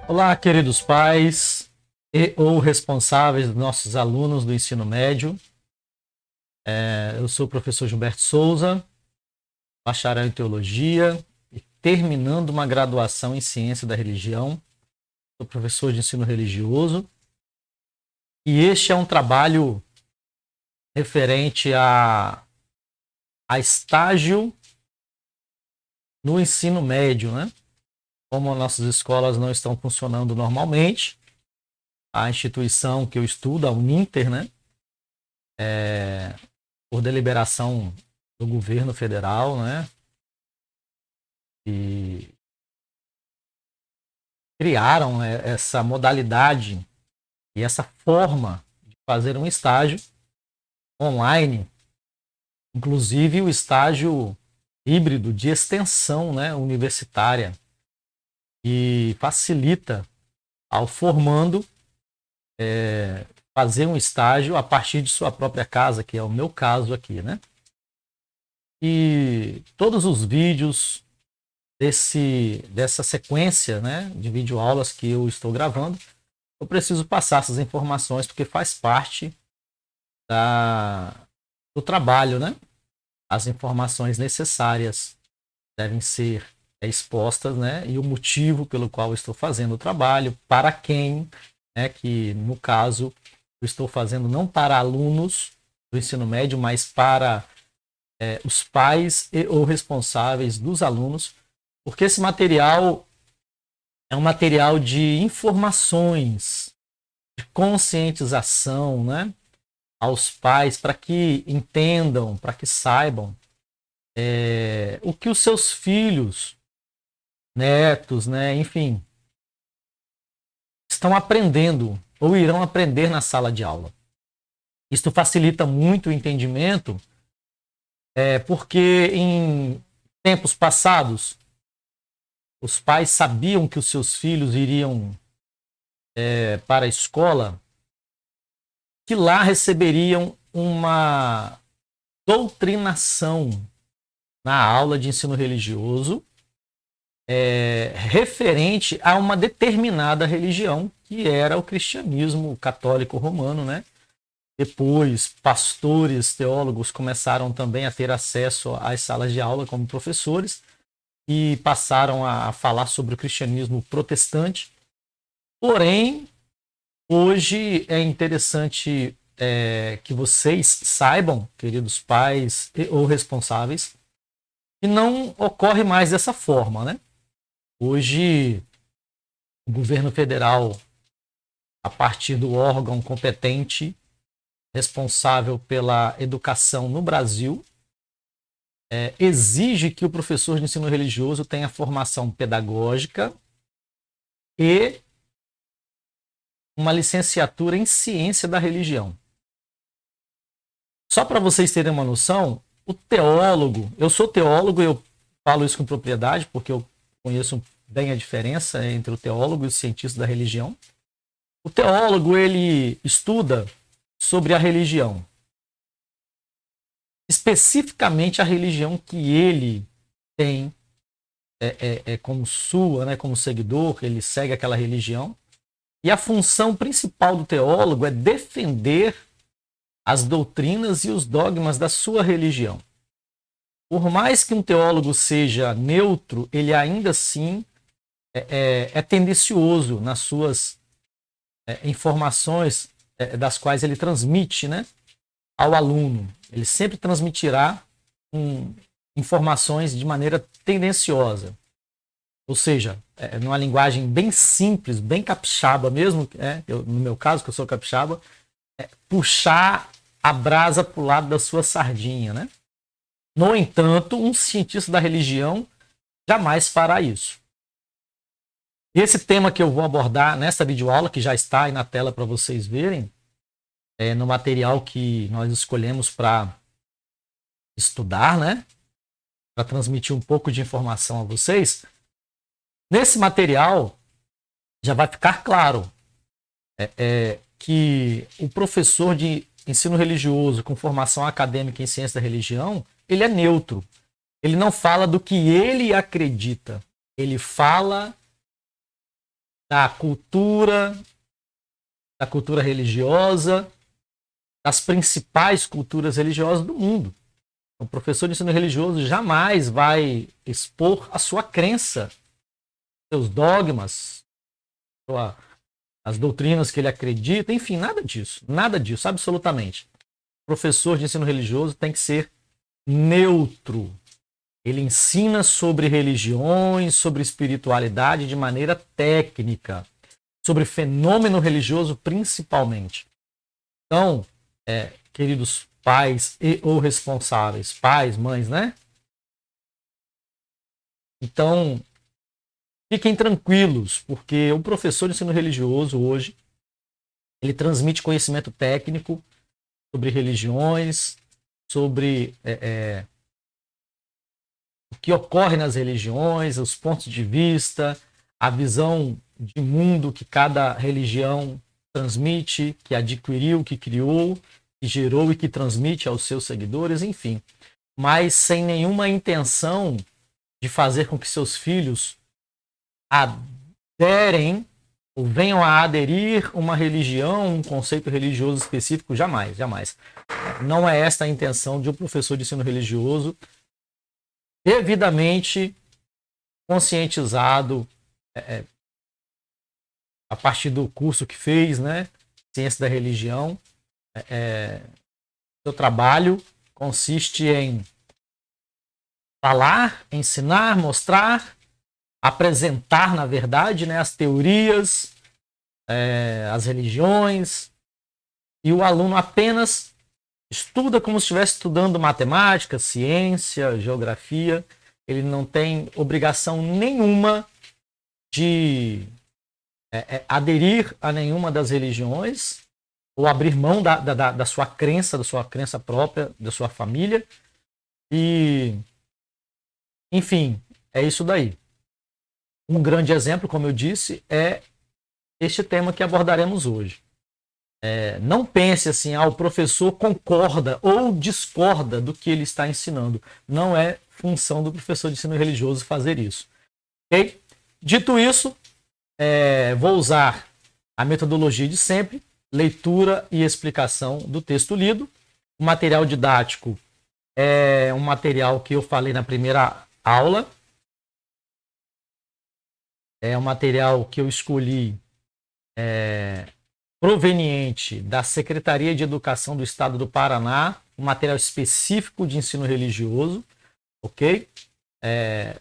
Olá, queridos pais e ou responsáveis dos nossos alunos do ensino médio. Eu sou o professor Gilberto Souza, bacharel em teologia e terminando uma graduação em ciência da religião. Sou professor de ensino religioso e este é um trabalho referente a estágio no ensino médio, né? Como nossas escolas não estão funcionando normalmente, a instituição que eu estudo, a Uninter, né? Por deliberação do governo federal, né? E criaram essa modalidade e essa forma de fazer um estágio online, inclusive o estágio híbrido de extensão, né, universitária, que facilita ao formando fazer um estágio a partir de sua própria casa, que é o meu caso aqui, né? E todos os vídeos dessa sequência, né, de videoaulas que eu estou gravando, eu preciso passar essas informações porque faz parte da, do trabalho, né? As informações necessárias devem ser expostas, né? E o motivo pelo qual eu estou fazendo o trabalho, para quem, né? Que no caso eu estou fazendo não para alunos do ensino médio, mas para os pais e ou responsáveis dos alunos, porque esse material é um material de informações, de conscientização, né? Aos pais para que entendam, para que saibam o que os seus filhos, netos, né, enfim, estão aprendendo ou irão aprender na sala de aula. Isso facilita muito o entendimento, porque em tempos passados os pais sabiam que os seus filhos iriam para a escola, que lá receberiam uma doutrinação na aula de ensino religioso referente a uma determinada religião, que era o cristianismo católico romano, né? Depois, pastores, teólogos começaram também a ter acesso às salas de aula como professores e passaram a falar sobre o cristianismo protestante. Porém, hoje é interessante que vocês saibam, queridos pais ou responsáveis, que não ocorre mais dessa forma, né? Hoje, o governo federal, a partir do órgão competente responsável pela educação no Brasil, exige que o professor de ensino religioso tenha formação pedagógica e uma licenciatura em ciência da religião. Só para vocês terem uma noção, o teólogo, eu sou teólogo, eu falo isso com propriedade, porque eu conheço bem a diferença entre o teólogo e o cientista da religião. O teólogo, ele estuda sobre a religião, especificamente a religião que ele tem como sua, né, como seguidor, ele segue aquela religião. E a função principal do teólogo é defender as doutrinas e os dogmas da sua religião. Por mais que um teólogo seja neutro, ele ainda assim é tendencioso nas suas informações das quais ele transmite, né, ao aluno. Ele sempre transmitirá informações de maneira tendenciosa. Ou seja, numa linguagem bem simples, bem capixaba mesmo, no meu caso, que eu sou capixaba, puxar a brasa para o lado da sua sardinha, né? No entanto, um cientista da religião jamais fará isso. E esse tema que eu vou abordar nessa videoaula, que já está aí na tela para vocês verem, no material que nós escolhemos para estudar, né? Para transmitir um pouco de informação a vocês. Nesse material já vai ficar claro que o professor de ensino religioso com formação acadêmica em ciência da religião, ele é neutro. Ele não fala do que ele acredita. Ele fala da cultura religiosa, das principais culturas religiosas do mundo. O professor de ensino religioso jamais vai expor a sua crença, seus dogmas, as doutrinas que ele acredita, enfim, nada disso, absolutamente. O professor de ensino religioso tem que ser neutro. Ele ensina sobre religiões, sobre espiritualidade de maneira técnica, sobre fenômeno religioso principalmente. Então, queridos pais e ou responsáveis, pais, mães, né? Então, fiquem tranquilos, porque o professor de ensino religioso hoje, ele transmite conhecimento técnico sobre religiões, sobre o que ocorre nas religiões, os pontos de vista, a visão de mundo que cada religião transmite, que adquiriu, que criou, que gerou e que transmite aos seus seguidores, enfim. Mas sem nenhuma intenção de fazer com que seus filhos aderem ou venham a aderir uma religião, um conceito religioso específico, jamais, jamais. Não é esta a intenção de um professor de ensino religioso devidamente conscientizado a partir do curso que fez, né? Ciência da religião. Seu trabalho consiste em falar, ensinar, mostrar, apresentar, na verdade, né, as teorias, as religiões, e o aluno apenas estuda como se estivesse estudando matemática, ciência, geografia. Ele não tem obrigação nenhuma de aderir a nenhuma das religiões ou abrir mão da sua crença própria, da sua família. E, enfim, é isso daí. Um grande exemplo, como eu disse, é este tema que abordaremos hoje. Não pense assim, o professor concorda ou discorda do que ele está ensinando. Não é função do professor de ensino religioso fazer isso. Okay? Dito isso, vou usar a metodologia de sempre, leitura e explicação do texto lido. O material didático é um material que eu falei na primeira aula. É um material que eu escolhi proveniente da Secretaria de Educação do Estado do Paraná, um material específico de ensino religioso, ok?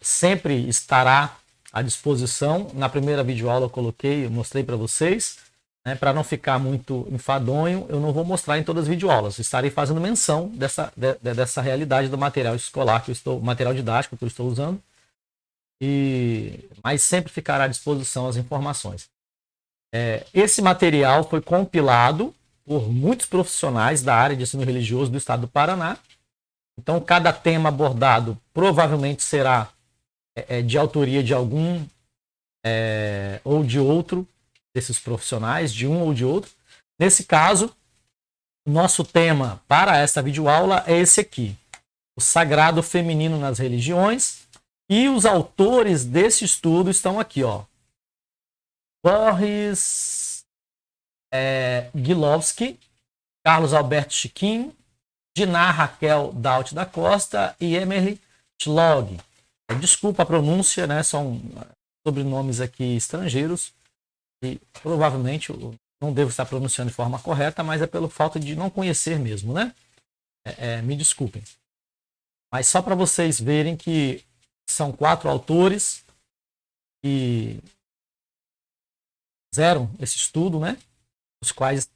Sempre estará à disposição. Na primeira videoaula eu mostrei para vocês, né, para não ficar muito enfadonho, eu não vou mostrar em todas as videoaulas, estarei fazendo menção dessa realidade do material escolar material didático que eu estou usando, mas sempre ficará à disposição as informações. Esse material foi compilado por muitos profissionais da área de ensino religioso do estado do Paraná. Então, cada tema abordado provavelmente será de autoria de algum ou de outro desses profissionais, de um ou de outro. Nesse caso, o nosso tema para esta videoaula é esse aqui: o sagrado feminino nas religiões. E os autores desse estudo estão aqui, ó. Boris Gilowski, Carlos Alberto Chiquim, Diná Raquel Daut da Costa e Emily Schlog. Desculpa a pronúncia, né? São sobrenomes aqui estrangeiros e provavelmente eu não devo estar pronunciando de forma correta, mas é pelo fato de não conhecer mesmo, né? Me desculpem. Mas só para vocês verem que são 4 autores que fizeram esse estudo, né? Os quais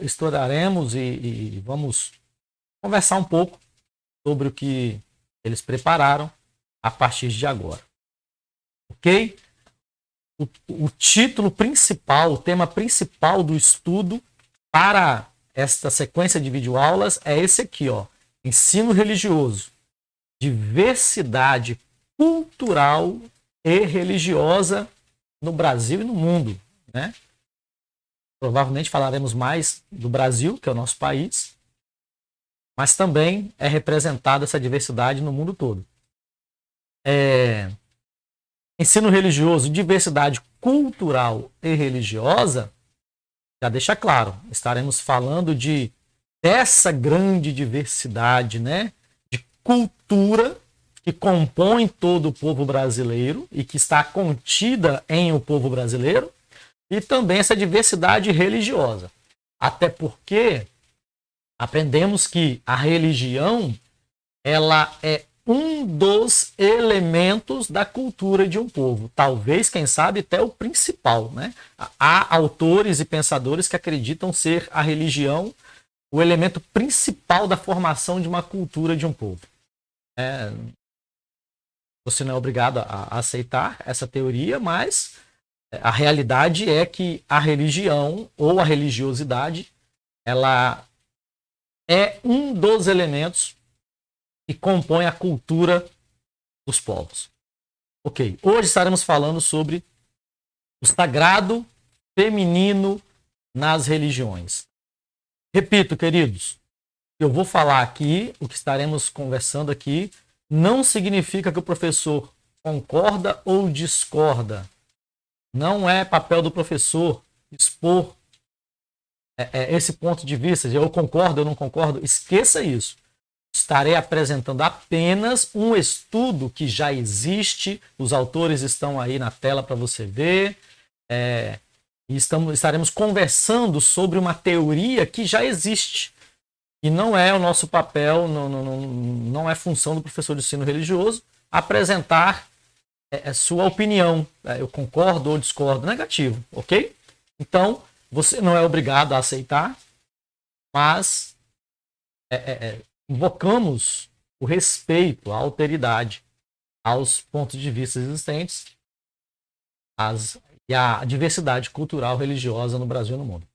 estudaremos e vamos conversar um pouco sobre o que eles prepararam a partir de agora. Ok? O título principal, o tema principal do estudo para esta sequência de videoaulas é esse aqui, ó. Ensino religioso, diversidade cultural e religiosa no Brasil e no mundo, né? Provavelmente falaremos mais do Brasil, que é o nosso país, mas também é representada essa diversidade no mundo todo. Ensino religioso, diversidade cultural e religiosa, já deixa claro, estaremos falando dessa grande diversidade, né, de cultura que compõe todo o povo brasileiro e que está contida em o povo brasileiro, e também essa diversidade religiosa. Até porque aprendemos que a religião ela é um dos elementos da cultura de um povo. Talvez, quem sabe, até o principal, né? Há autores e pensadores que acreditam ser a religião o elemento principal da formação de uma cultura de um povo. Você não é obrigado a aceitar essa teoria, mas a realidade é que a religião ou a religiosidade ela é um dos elementos que compõe a cultura dos povos. Ok, hoje estaremos falando sobre o sagrado feminino nas religiões. Repito, queridos, eu vou falar aqui, o que estaremos conversando aqui, não significa que o professor concorda ou discorda. Não é papel do professor expor esse ponto de vista, de eu concordo, eu não concordo. Esqueça isso. Estarei apresentando apenas um estudo que já existe, os autores estão aí na tela para você ver, e estaremos conversando sobre uma teoria que já existe. E não é o nosso papel, não é função do professor de ensino religioso apresentar sua opinião. Eu concordo ou discordo, negativo, ok? Então, você não é obrigado a aceitar, mas invocamos o respeito, a alteridade aos pontos de vista existentes e a diversidade cultural religiosa no Brasil e no mundo.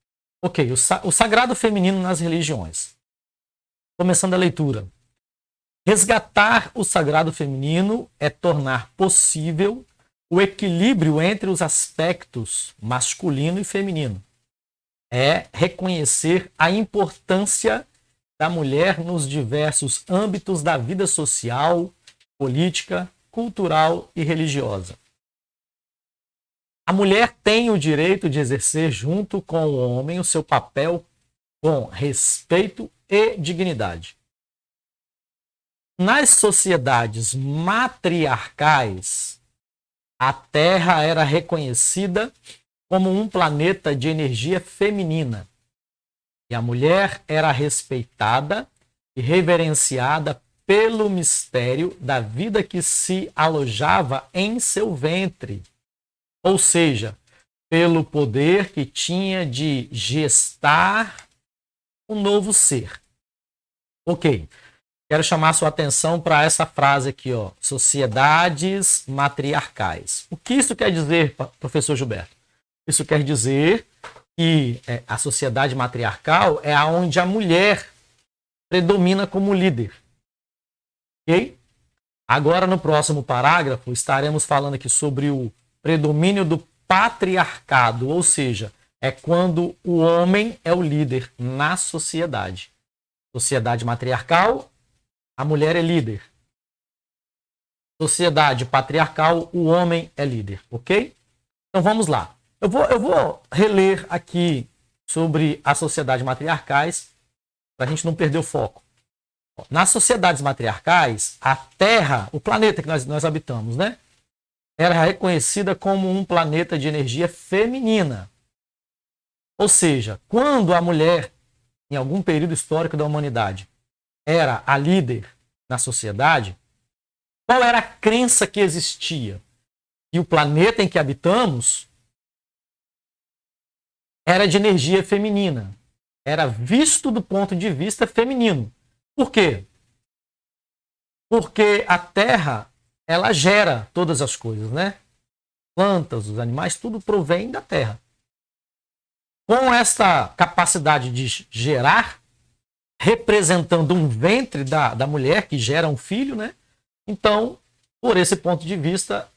Ok, o sagrado feminino nas religiões. Começando a leitura. Resgatar o sagrado feminino é tornar possível o equilíbrio entre os aspectos masculino e feminino. É reconhecer a importância da mulher nos diversos âmbitos da vida social, política, cultural e religiosa. A mulher tem o direito de exercer junto com o homem o seu papel com respeito e dignidade. Nas sociedades matriarcais, a Terra era reconhecida como um planeta de energia feminina e a mulher era respeitada e reverenciada pelo mistério da vida que se alojava em seu ventre, ou seja, pelo poder que tinha de gestar um novo ser. Ok, quero chamar a sua atenção para essa frase aqui, ó, sociedades matriarcais. O que isso quer dizer, professor Gilberto? Isso quer dizer que a sociedade matriarcal é onde a mulher predomina como líder. Ok? Agora, no próximo parágrafo, estaremos falando aqui sobre o predomínio do patriarcado, ou seja, é quando o homem é o líder na sociedade. Sociedade matriarcal, a mulher é líder. Sociedade patriarcal, o homem é líder, ok? Então vamos lá. Eu vou reler aqui sobre as sociedades matriarcais para a gente não perder o foco. Nas sociedades matriarcais, a Terra, o planeta que nós habitamos, né, era reconhecida como um planeta de energia feminina. Ou seja, quando a mulher, em algum período histórico da humanidade, era a líder na sociedade, qual era a crença que existia? E o planeta em que habitamos era de energia feminina. Era visto do ponto de vista feminino. Por quê? Porque a Terra, ela gera todas as coisas, né? Plantas, os animais, tudo provém da Terra. Com essa capacidade de gerar, representando um ventre da mulher que gera um filho, né? Então, por esse ponto de vista,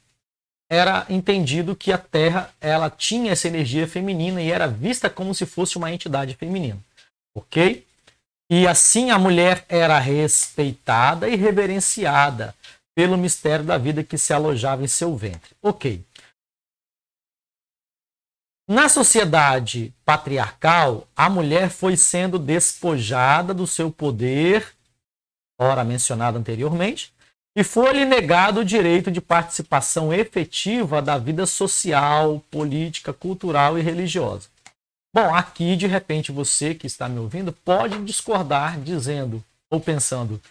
era entendido que a Terra ela tinha essa energia feminina e era vista como se fosse uma entidade feminina, ok? E assim a mulher era respeitada e reverenciada pelo mistério da vida que se alojava em seu ventre, ok? Na sociedade patriarcal, a mulher foi sendo despojada do seu poder, ora mencionado anteriormente, e foi-lhe negado o direito de participação efetiva da vida social, política, cultural e religiosa. Bom, aqui de repente você que está me ouvindo pode discordar dizendo ou pensando: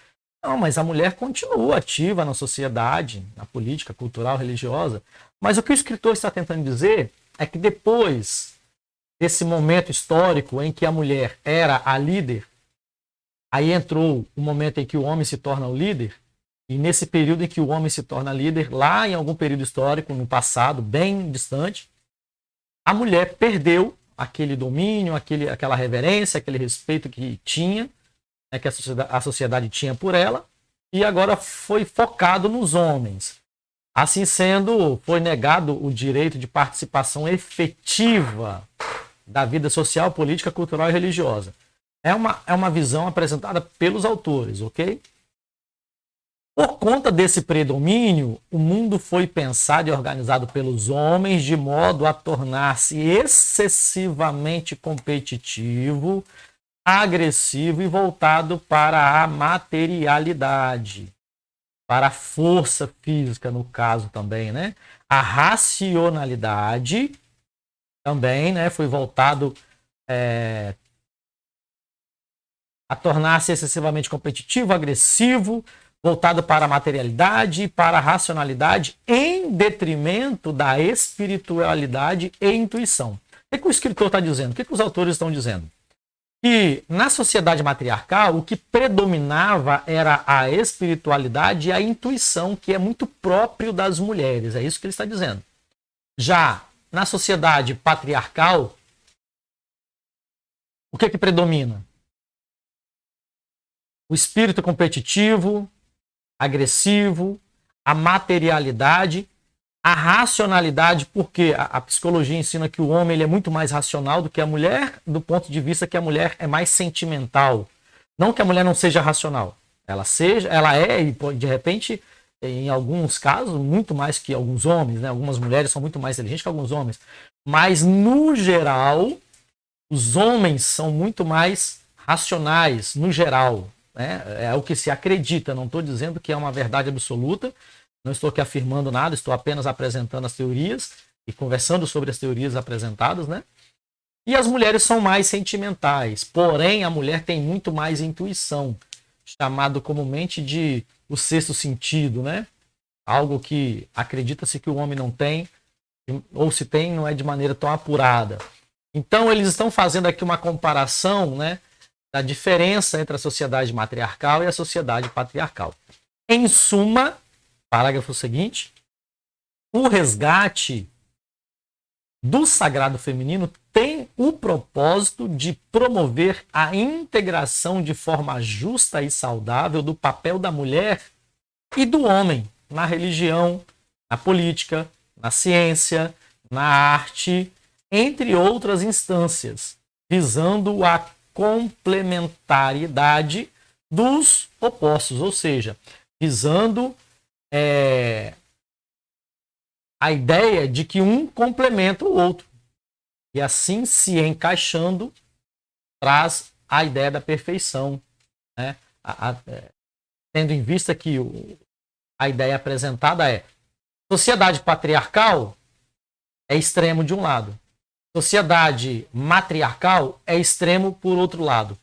não, mas a mulher continua ativa na sociedade, na política, cultural, religiosa. Mas o que o escritor está tentando dizer é que depois desse momento histórico em que a mulher era a líder, aí entrou o momento em que o homem se torna o líder, e nesse período em que o homem se torna líder, lá em algum período histórico, no passado, bem distante, a mulher perdeu aquele domínio, aquela reverência, aquele respeito que tinha, né, que a sociedade tinha por ela, e agora foi focado nos homens. Assim sendo, foi negado o direito de participação efetiva da vida social, política, cultural e religiosa. É uma visão apresentada pelos autores, ok? Por conta desse predomínio, o mundo foi pensado e organizado pelos homens de modo a tornar-se excessivamente competitivo, agressivo e voltado para a materialidade, para a força física, no caso também, né? A racionalidade também, né, foi voltado a tornar-se excessivamente competitivo, agressivo, voltado para a materialidade e para a racionalidade, em detrimento da espiritualidade e intuição. O que o escritor está dizendo? O que os autores estão dizendo? Que na sociedade matriarcal, o que predominava era a espiritualidade e a intuição, que é muito próprio das mulheres. É isso que ele está dizendo. Já na sociedade patriarcal, o que predomina? O espírito competitivo, agressivo, a materialidade, a racionalidade, porque a psicologia ensina que o homem ele é muito mais racional do que a mulher, do ponto de vista que a mulher é mais sentimental. Não que a mulher não seja racional. Ela é, e de repente, em alguns casos, muito mais que alguns homens, né? Algumas mulheres são muito mais inteligentes que alguns homens. Mas, no geral, os homens são muito mais racionais, no geral. Né? É o que se acredita, não estou dizendo que é uma verdade absoluta, não estou aqui afirmando nada, estou apenas apresentando as teorias e conversando sobre as teorias apresentadas, né? E as mulheres são mais sentimentais, porém a mulher tem muito mais intuição, chamado comumente de o sexto sentido, né? Algo que acredita-se que o homem não tem, ou se tem, não é de maneira tão apurada. Então eles estão fazendo aqui uma comparação, né, da diferença entre a sociedade matriarcal e a sociedade patriarcal. Em suma, parágrafo seguinte, o resgate do sagrado feminino tem o propósito de promover a integração de forma justa e saudável do papel da mulher e do homem na religião, na política, na ciência, na arte, entre outras instâncias, visando a complementariedade dos opostos, ou seja, visando a ideia de que um complementa o outro. E assim se encaixando, traz a ideia da perfeição. Né? Tendo em vista que a ideia apresentada é sociedade patriarcal é extremo de um lado. Sociedade matriarcal é extremo por outro lado.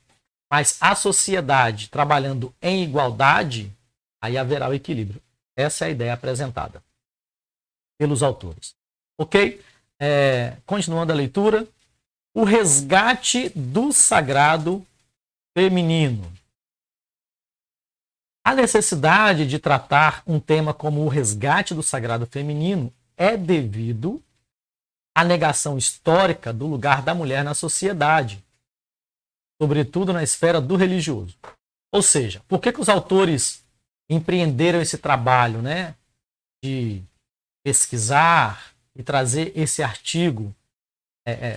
Mas a sociedade trabalhando em igualdade, aí haverá o equilíbrio. Essa é a ideia apresentada pelos autores. Ok? Continuando a leitura. O resgate do sagrado feminino. A necessidade de tratar um tema como o resgate do sagrado feminino é devido à negação histórica do lugar da mulher na sociedade, sobretudo na esfera do religioso. Ou seja, por que os autores empreenderam esse trabalho, né, de pesquisar e trazer esse artigo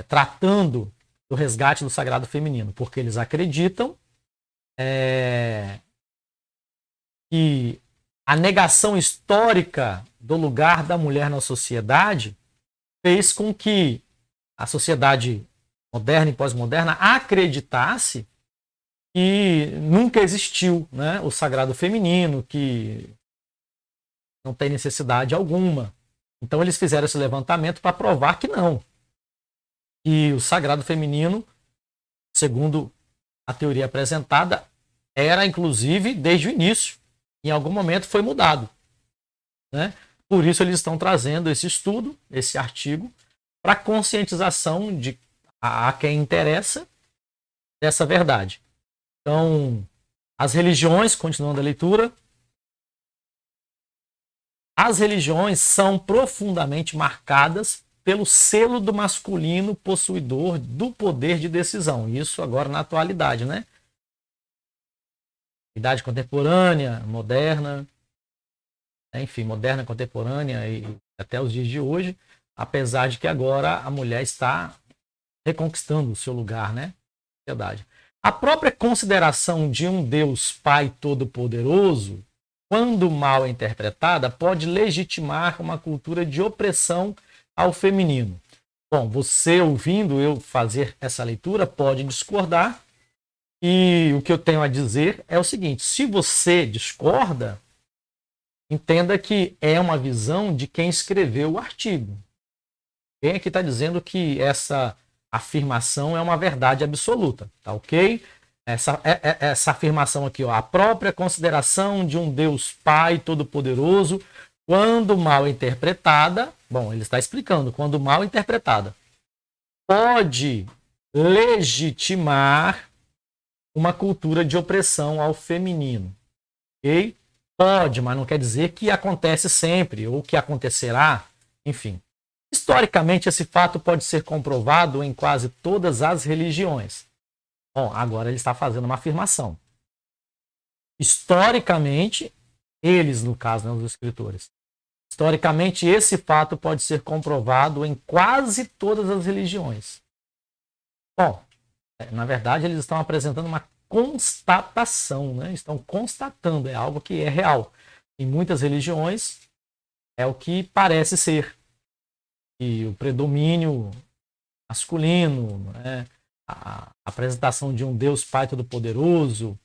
tratando do resgate do sagrado feminino? Porque eles acreditam que a negação histórica do lugar da mulher na sociedade fez com que a sociedade moderna e pós-moderna acreditasse que nunca existiu, né, o sagrado feminino, que não tem necessidade alguma. Então eles fizeram esse levantamento para provar que não. E o sagrado feminino, segundo a teoria apresentada, era inclusive desde o início. Em algum momento foi mudado, né? Por isso eles estão trazendo esse estudo, esse artigo, para conscientização de a quem interessa dessa verdade. Então, as religiões, continuando a leitura, as religiões são profundamente marcadas pelo selo do masculino possuidor do poder de decisão. Isso agora na atualidade, né? Idade contemporânea, moderna, enfim, moderna, contemporânea e até os dias de hoje, apesar de que agora a mulher está reconquistando o seu lugar, né? Sociedade. A própria consideração de um Deus Pai Todo-Poderoso, quando mal interpretada, pode legitimar uma cultura de opressão ao feminino. Bom, você ouvindo eu fazer essa leitura pode discordar, e o que eu tenho a dizer é o seguinte: se você discorda, entenda que é uma visão de quem escreveu o artigo. Quem aqui está dizendo que essa afirmação é uma verdade absoluta, tá ok? Essa afirmação aqui, ó, a própria consideração de um Deus Pai Todo-Poderoso, quando mal interpretada, bom, ele está explicando, quando mal interpretada, pode legitimar uma cultura de opressão ao feminino, ok? Pode, mas não quer dizer que acontece sempre ou que acontecerá, enfim. Historicamente, esse fato pode ser comprovado em quase todas as religiões. Bom, agora ele está fazendo uma afirmação. Historicamente, eles, no caso, né, os escritores, historicamente, esse fato pode ser comprovado em quase todas as religiões. Bom, na verdade, eles estão apresentando uma constatação, né? Estão constatando, é algo que é real. Em muitas religiões, é o que parece ser. E o predomínio masculino, né? A apresentação de um Deus Pai Todo-Poderoso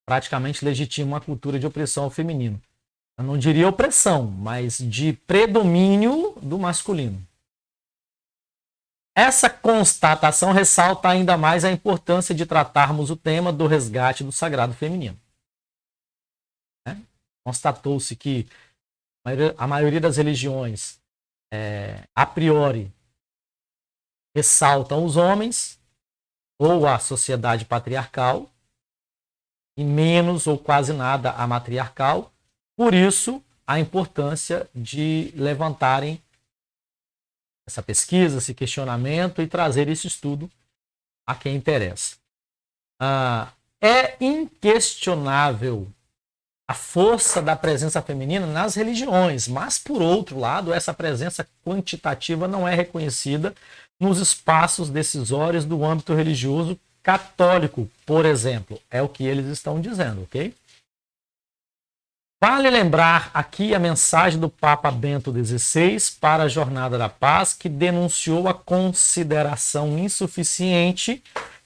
praticamente legitima uma cultura de opressão ao feminino. Eu não diria opressão, mas de predomínio do masculino. Essa constatação ressalta ainda mais a importância de tratarmos o tema do resgate do sagrado feminino. Constatou-se que a maioria das religiões, a priori, ressaltam os homens ou a sociedade patriarcal, e menos ou quase nada a matriarcal. Por isso, a importância de levantarem essa pesquisa, esse questionamento e trazer esse estudo a quem interessa. É inquestionável a força da presença feminina nas religiões, mas, por outro lado, essa presença quantitativa não é reconhecida nos espaços decisórios do âmbito religioso católico, por exemplo. É o que eles estão dizendo, ok? Vale lembrar aqui a mensagem do Papa Bento XVI para a Jornada da Paz, que denunciou a consideração insuficiente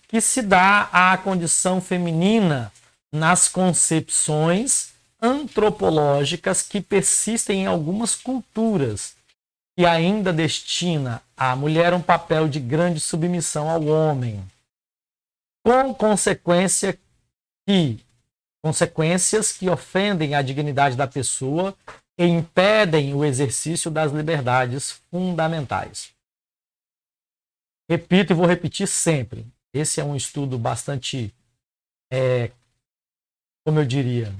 que se dá à condição feminina nas concepções antropológicas que persistem em algumas culturas, que ainda destina à mulher um papel de grande submissão ao homem, com consequências que ofendem a dignidade da pessoa e impedem o exercício das liberdades fundamentais. Repito e vou repetir sempre, esse é um estudo bastante, como eu diria,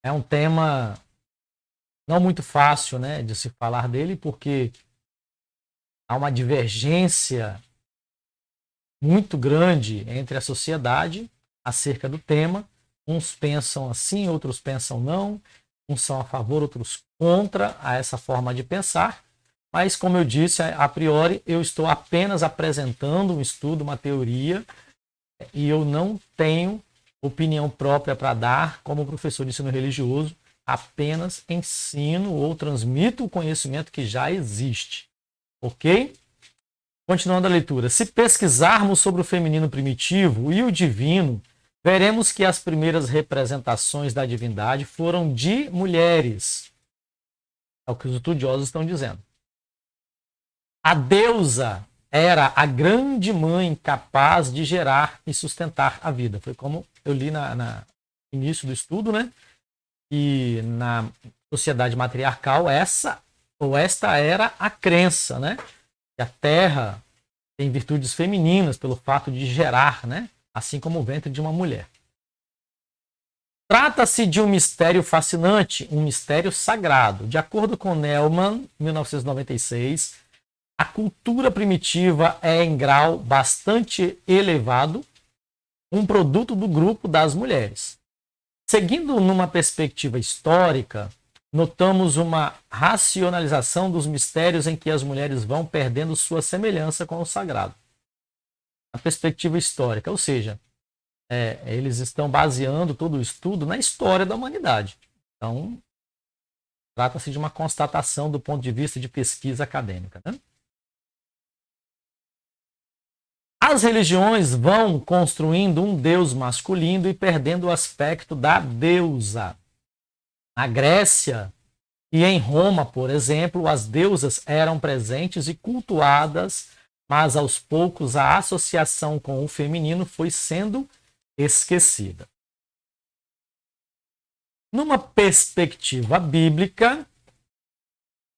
é um tema não muito fácil, né, de se falar dele, porque há uma divergência muito grande entre a sociedade acerca do tema. Uns pensam assim, outros pensam não. Uns são a favor, outros contra a essa forma de pensar. Mas, como eu disse, a priori, eu estou apenas apresentando um estudo, uma teoria, e eu não tenho opinião própria para dar como professor de ensino religioso apenas ensino ou transmito o conhecimento que já existe. Ok? Continuando a leitura. Se pesquisarmos sobre o feminino primitivo e o divino, veremos que as primeiras representações da divindade foram de mulheres. É o que os estudiosos estão dizendo. A deusa era a grande mãe capaz de gerar e sustentar a vida. Foi como eu li no início do estudo, né? E na sociedade matriarcal, esta era a crença, né? Que a terra tem virtudes femininas pelo fato de gerar, né? Assim como o ventre de uma mulher. Trata-se de um mistério fascinante, um mistério sagrado. De acordo com Neumann, 1996, a cultura primitiva é em grau bastante elevado um produto do grupo das mulheres. Seguindo numa perspectiva histórica, notamos uma racionalização dos mistérios em que as mulheres vão perdendo sua semelhança com o sagrado. A perspectiva histórica, ou seja, eles estão baseando todo o estudo na história da humanidade. Então, trata-se de uma constatação do ponto de vista de pesquisa acadêmica, né? As religiões vão construindo um deus masculino e perdendo o aspecto da deusa. Na Grécia e em Roma, por exemplo, as deusas eram presentes e cultuadas, mas aos poucos a associação com o feminino foi sendo esquecida. Numa perspectiva bíblica,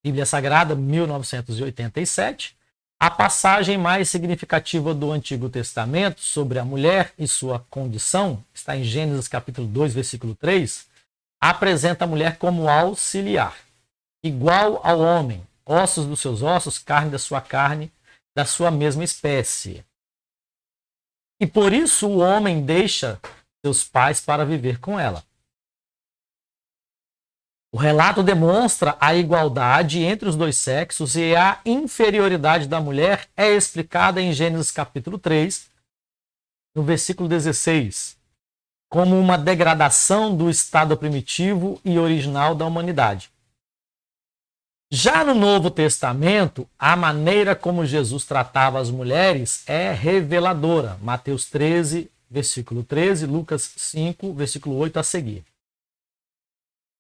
Bíblia Sagrada, 1987, a passagem mais significativa do Antigo Testamento sobre a mulher e sua condição, está em Gênesis capítulo 2, versículo 3, apresenta a mulher como auxiliar, igual ao homem, ossos dos seus ossos, carne, da sua mesma espécie. E por isso o homem deixa seus pais para viver com ela. O relato demonstra a igualdade entre os dois sexos e a inferioridade da mulher é explicada em Gênesis capítulo 3, no versículo 16, como uma degradação do estado primitivo e original da humanidade. Já no Novo Testamento, a maneira como Jesus tratava as mulheres é reveladora. Mateus 13, versículo 13, Lucas 5, versículo 8 a seguir.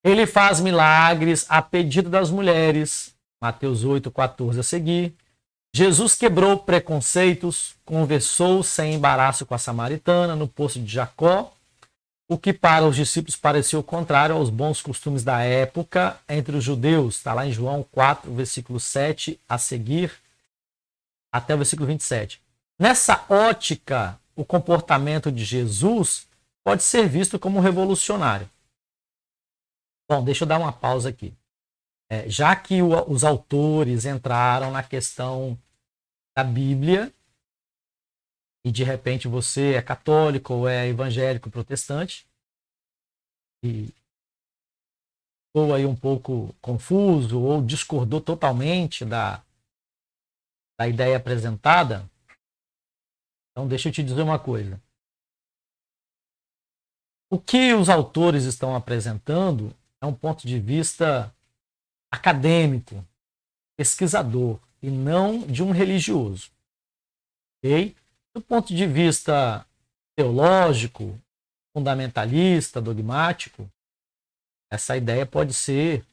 Ele faz milagres a pedido das mulheres. Mateus 8, 14 a seguir. Jesus quebrou preconceitos, conversou sem embaraço com a samaritana no poço de Jacó, o que para os discípulos pareceu contrário aos bons costumes da época entre os judeus. Está lá em João 4, versículo 7 a seguir, até o versículo 27. Nessa ótica, o comportamento de Jesus pode ser visto como revolucionário. Bom, deixa eu dar uma pausa aqui. Já que os autores entraram na questão da Bíblia, e de repente você é católico ou é evangélico protestante, e ficou aí um pouco confuso ou discordou totalmente da ideia apresentada, então deixa eu te dizer uma coisa. O que os autores estão apresentando é um ponto de vista acadêmico, pesquisador, e não de um religioso. Ok? Do ponto de vista teológico, fundamentalista, dogmático, essa ideia pode ser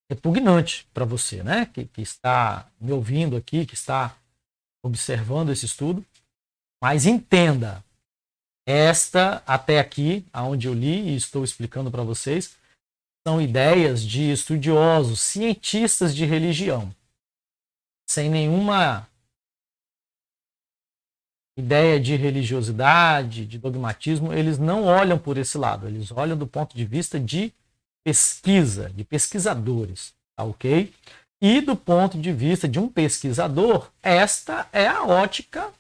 repugnante para você, né? Que está me ouvindo aqui, que está observando esse estudo. Mas entenda, esta, até aqui, aonde eu li e estou explicando para vocês, são ideias de estudiosos, cientistas de religião, sem nenhuma ideia de religiosidade, de dogmatismo. Eles não olham por esse lado, eles olham do ponto de vista de pesquisa, de pesquisadores, tá ok? E do ponto de vista de um pesquisador, esta é a ótica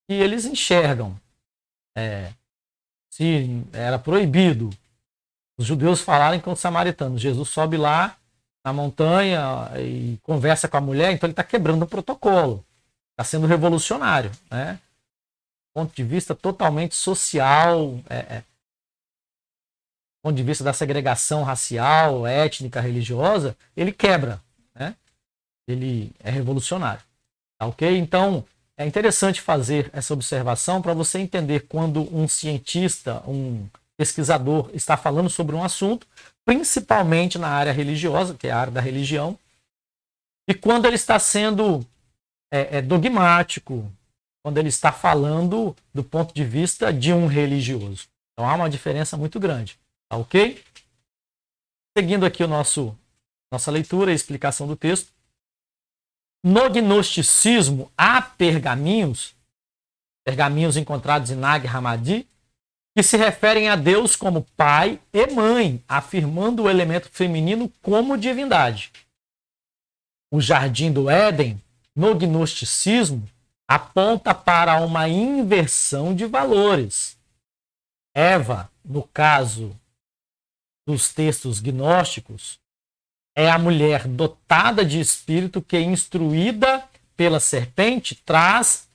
que eles enxergam. Se era proibido os judeus falarem com os samaritanos, Jesus sobe lá na montanha e conversa com a mulher, então ele está quebrando o protocolo, está sendo revolucionário, né? Do ponto de vista totalmente social, ponto de vista da segregação racial, étnica, religiosa, ele quebra, né? Ele é revolucionário. Tá ok? Então, é interessante fazer essa observação para você entender quando um cientista, um pesquisador está falando sobre um assunto, principalmente na área religiosa, que é a área da religião, e quando ele está sendo dogmático, quando ele está falando do ponto de vista de um religioso. Então há uma diferença muito grande. Tá ok? Seguindo aqui nossa leitura e explicação do texto. No gnosticismo há pergaminhos encontrados em Nag Hammadi, que se referem a Deus como pai e mãe, afirmando o elemento feminino como divindade. O Jardim do Éden, no gnosticismo, aponta para uma inversão de valores. Eva, no caso dos textos gnósticos, é a mulher dotada de espírito que, instruída pela serpente, traz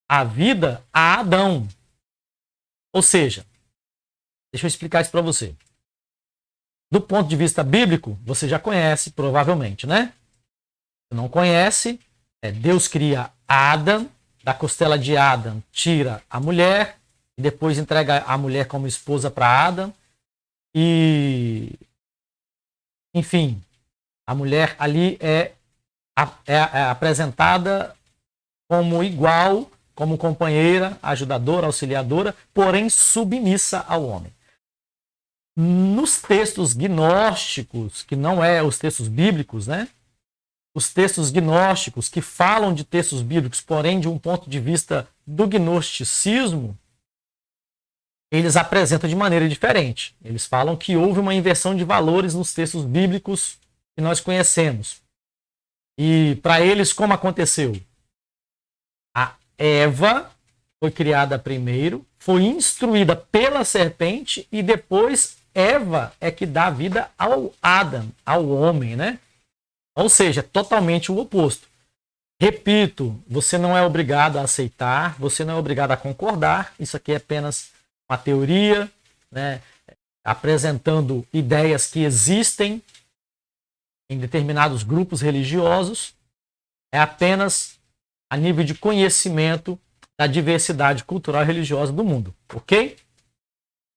a vida a Adão. Ou seja, deixa eu explicar isso para você. Do ponto de vista bíblico, você já conhece, provavelmente, né? Se não conhece, Deus cria Adão, da costela de Adão tira a mulher, e depois entrega a mulher como esposa para Adão. E, enfim, a mulher ali é apresentada como igual, como companheira, ajudadora, auxiliadora, porém submissa ao homem. Nos textos gnósticos, que não é os textos bíblicos, né? Os textos gnósticos que falam de textos bíblicos, porém de um ponto de vista do gnosticismo, eles apresentam de maneira diferente. Eles falam que houve uma inversão de valores nos textos bíblicos que nós conhecemos. E para eles, como aconteceu? A Eva foi criada primeiro, foi instruída pela serpente e depois Eva é que dá vida ao Adão, ao homem, né? Ou seja, totalmente o oposto. Repito, você não é obrigado a aceitar, você não é obrigado a concordar, isso aqui é apenas uma teoria, né? Apresentando ideias que existem em determinados grupos religiosos, é apenas a nível de conhecimento da diversidade cultural e religiosa do mundo, ok?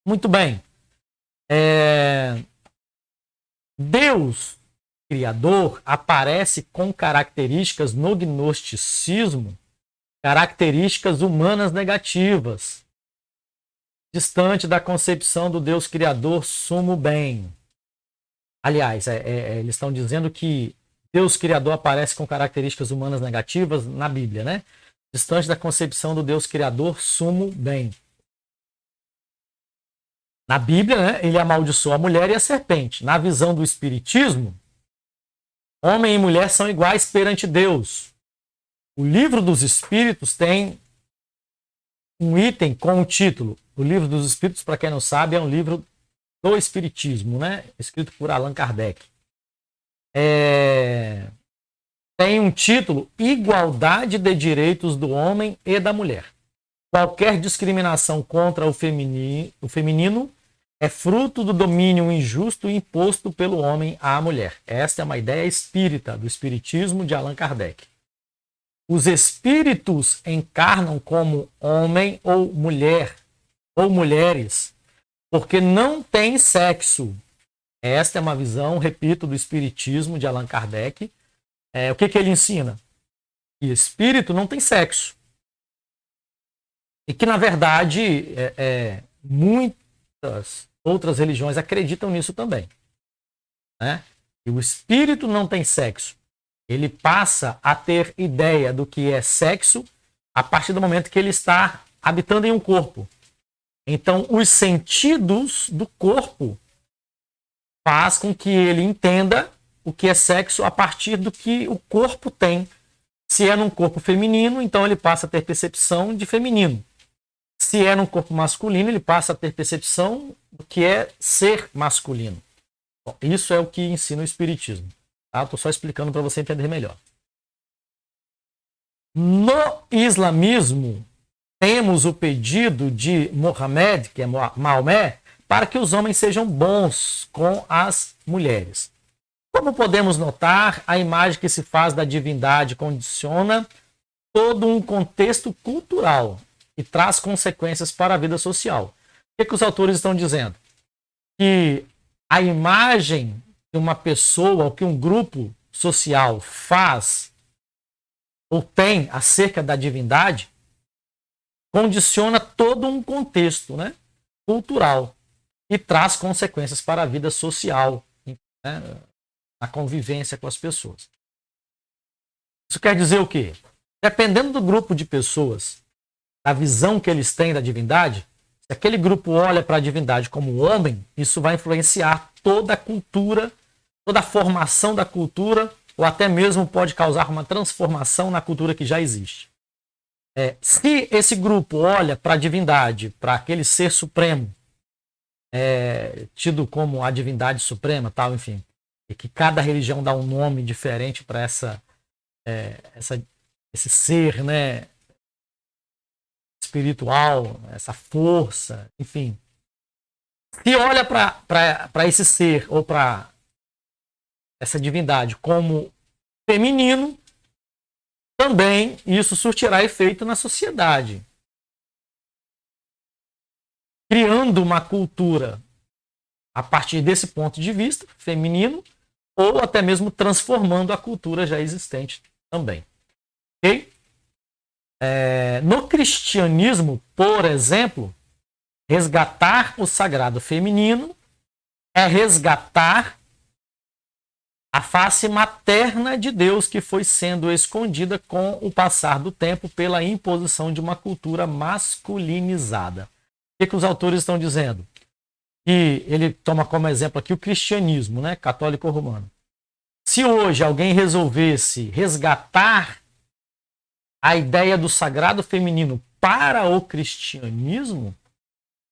Muito bem. Deus Criador aparece com características no gnosticismo, características humanas negativas, distante da concepção do Deus Criador sumo bem. Aliás, eles estão dizendo que Deus Criador aparece com características humanas negativas na Bíblia, né? Distante da concepção do Deus Criador sumo bem. Na Bíblia, né, ele amaldiçoa a mulher e a serpente. Na visão do Espiritismo, homem e mulher são iguais perante Deus. O Livro dos Espíritos tem um item com o título. O Livro dos Espíritos, para quem não sabe, é um livro do Espiritismo, né? Escrito por Allan Kardec. Tem um título: Igualdade de Direitos do Homem e da Mulher. Qualquer discriminação contra o feminino é fruto do domínio injusto imposto pelo homem à mulher. Esta é uma ideia espírita, do Espiritismo de Allan Kardec. Os espíritos encarnam como homem ou mulher, ou mulheres, porque não têm sexo. Esta é uma visão, repito, do Espiritismo de Allan Kardec. O que ele ensina? Que espírito não tem sexo. E que, na verdade, muitas outras religiões acreditam nisso também, né? E o espírito não tem sexo. Ele passa a ter ideia do que é sexo a partir do momento que ele está habitando em um corpo. Então, os sentidos do corpo faz com que ele entenda o que é sexo a partir do que o corpo tem. Se é num corpo feminino, então ele passa a ter percepção de feminino. Se é num corpo masculino, ele passa a ter percepção do que é ser masculino. Bom, isso é o que ensina o Espiritismo. Tá? Estou só explicando para você entender melhor. No islamismo, temos o pedido de Mohammed, que é Maomé, para que os homens sejam bons com as mulheres. Como podemos notar, a imagem que se faz da divindade condiciona todo um contexto cultural e traz consequências para a vida social. O que os autores estão dizendo? Que a imagem que uma pessoa ou que um grupo social faz ou tem acerca da divindade condiciona todo um contexto, né, cultural e traz consequências para a vida social, né, na convivência com as pessoas. Isso quer dizer o quê? Dependendo do grupo de pessoas, da visão que eles têm da divindade, se aquele grupo olha para a divindade como homem, isso vai influenciar toda a cultura, toda a formação da cultura, ou até mesmo pode causar uma transformação na cultura que já existe. Se esse grupo olha para a divindade, para aquele ser supremo, tido como a divindade suprema, tal, enfim, e que cada religião dá um nome diferente para esse ser, né, espiritual, essa força, enfim. Se olha para esse ser ou para essa divindade como feminino, também isso surtirá efeito na sociedade, criando uma cultura a partir desse ponto de vista feminino, ou até mesmo transformando a cultura já existente também. Ok? No cristianismo, por exemplo, resgatar o sagrado feminino é resgatar a face materna de Deus que foi sendo escondida com o passar do tempo pela imposição de uma cultura masculinizada. O que os autores estão dizendo? E ele toma como exemplo aqui o cristianismo, né, católico romano. Se hoje alguém resolvesse resgatar a ideia do sagrado feminino para o cristianismo,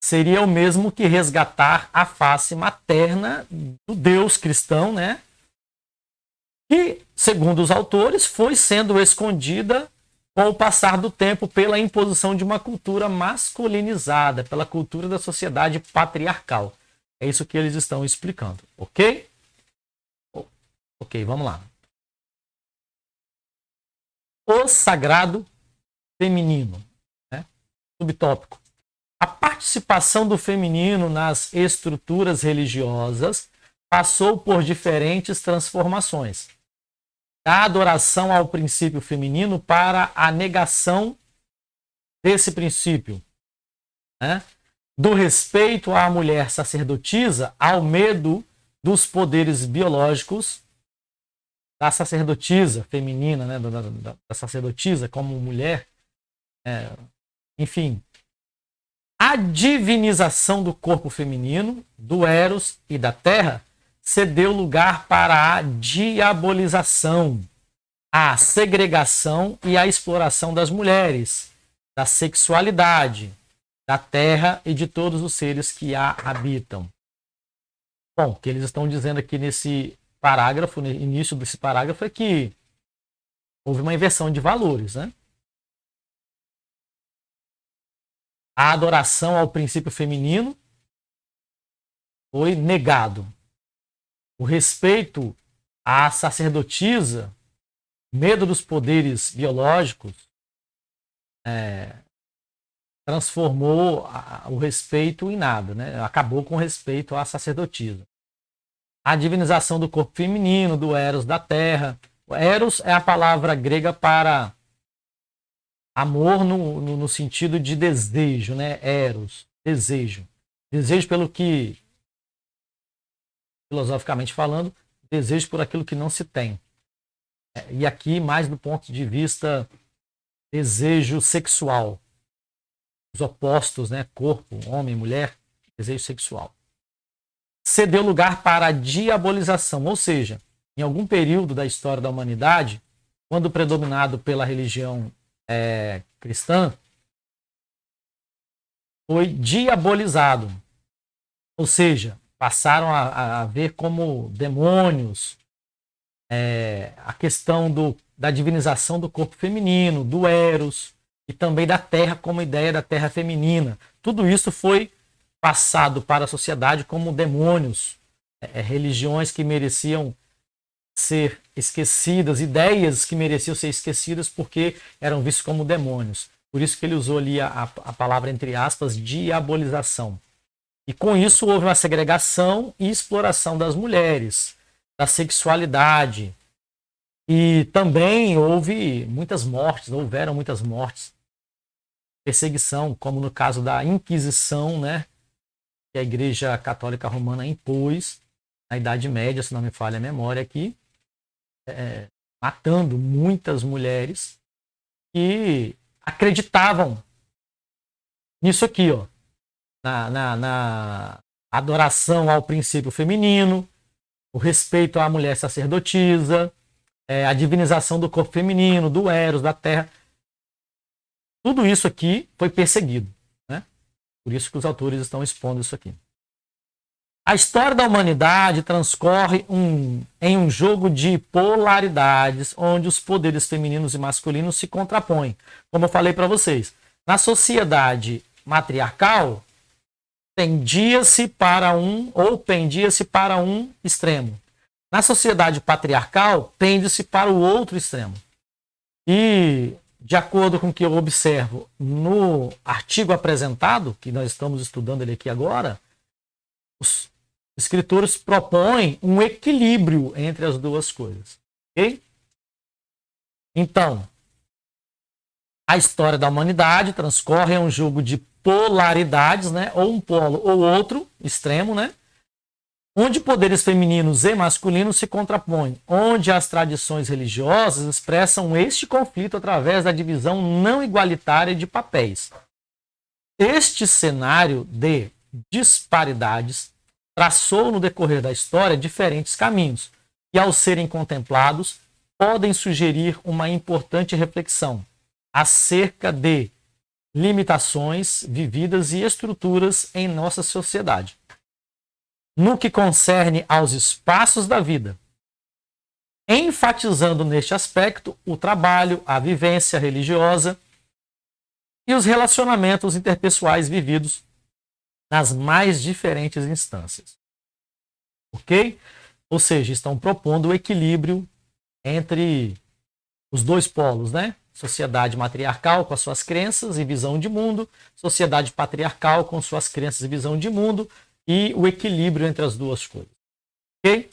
seria o mesmo que resgatar a face materna do Deus cristão, né? Que, segundo os autores, foi sendo escondida com o passar do tempo pela imposição de uma cultura masculinizada, pela cultura da sociedade patriarcal. É isso que eles estão explicando, ok? Ok, vamos lá. O sagrado feminino, né? Subtópico. A participação do feminino nas estruturas religiosas passou por diferentes transformações. Da adoração ao princípio feminino para a negação desse princípio, né? Do respeito à mulher sacerdotisa ao medo dos poderes biológicos da sacerdotisa feminina, né? da sacerdotisa como mulher, enfim, a divinização do corpo feminino, do Eros e da Terra cedeu lugar para a diabolização, a segregação e a exploração das mulheres, da sexualidade, da terra e de todos os seres que a habitam. Bom, o que eles estão dizendo aqui nesse parágrafo, no início desse parágrafo, é que houve uma inversão de valores, né? A adoração ao princípio feminino foi negado. O respeito à sacerdotisa, medo dos poderes biológicos, transformou o respeito em nada, né? Acabou com o respeito à sacerdotisa. A divinização do corpo feminino, do Eros da Terra. O Eros é a palavra grega para amor no sentido de desejo, né? Eros, desejo. Desejo pelo que, filosoficamente falando, desejo por aquilo que não se tem. E aqui, mais do ponto de vista desejo sexual. Os opostos, né? Corpo, homem, mulher, desejo sexual. Cedeu lugar para a diabolização, ou seja, em algum período da história da humanidade, quando predominado pela religião cristã, foi diabolizado. Ou seja, passaram a ver como demônios a questão da divinização do corpo feminino, do Eros, e também da terra como ideia da terra feminina. Tudo isso foi passado para a sociedade como demônios, religiões que mereciam ser esquecidas, ideias que mereciam ser esquecidas porque eram vistos como demônios. Por isso que ele usou ali a palavra, entre aspas, diabolização. E com isso houve uma segregação e exploração das mulheres, da sexualidade. E também houveram muitas mortes, perseguição, como no caso da Inquisição, né, que a Igreja Católica Romana impôs na Idade Média, se não me falha a memória aqui, matando muitas mulheres que acreditavam nisso aqui, ó, na adoração ao princípio feminino, o respeito à mulher sacerdotisa, a divinização do corpo feminino, do Eros, da terra. Tudo isso aqui foi perseguido, né? Por isso que os autores estão expondo isso aqui. A história da humanidade transcorre em um jogo de polaridades, onde os poderes femininos e masculinos se contrapõem. Como eu falei para vocês, na sociedade matriarcal, pendia-se para um extremo. Na sociedade patriarcal, pende-se para o outro extremo. E, de acordo com o que eu observo no artigo apresentado, que nós estamos estudando ele aqui agora, os escritores propõem um equilíbrio entre as duas coisas. Ok? Então, a história da humanidade transcorre em um jogo de polaridades, né? Ou um polo ou outro extremo, né? Onde poderes femininos e masculinos se contrapõem, onde as tradições religiosas expressam este conflito através da divisão não igualitária de papéis. Este cenário de disparidades traçou no decorrer da história diferentes caminhos, que, ao serem contemplados, podem sugerir uma importante reflexão acerca de limitações vividas e estruturas em nossa sociedade. No que concerne aos espaços da vida, enfatizando neste aspecto o trabalho, a vivência religiosa e os relacionamentos interpessoais vividos nas mais diferentes instâncias. Ok? Ou seja, estão propondo o equilíbrio entre os dois polos, né? Sociedade matriarcal com as suas crenças e visão de mundo, sociedade patriarcal com suas crenças e visão de mundo, e o equilíbrio entre as duas coisas. Ok?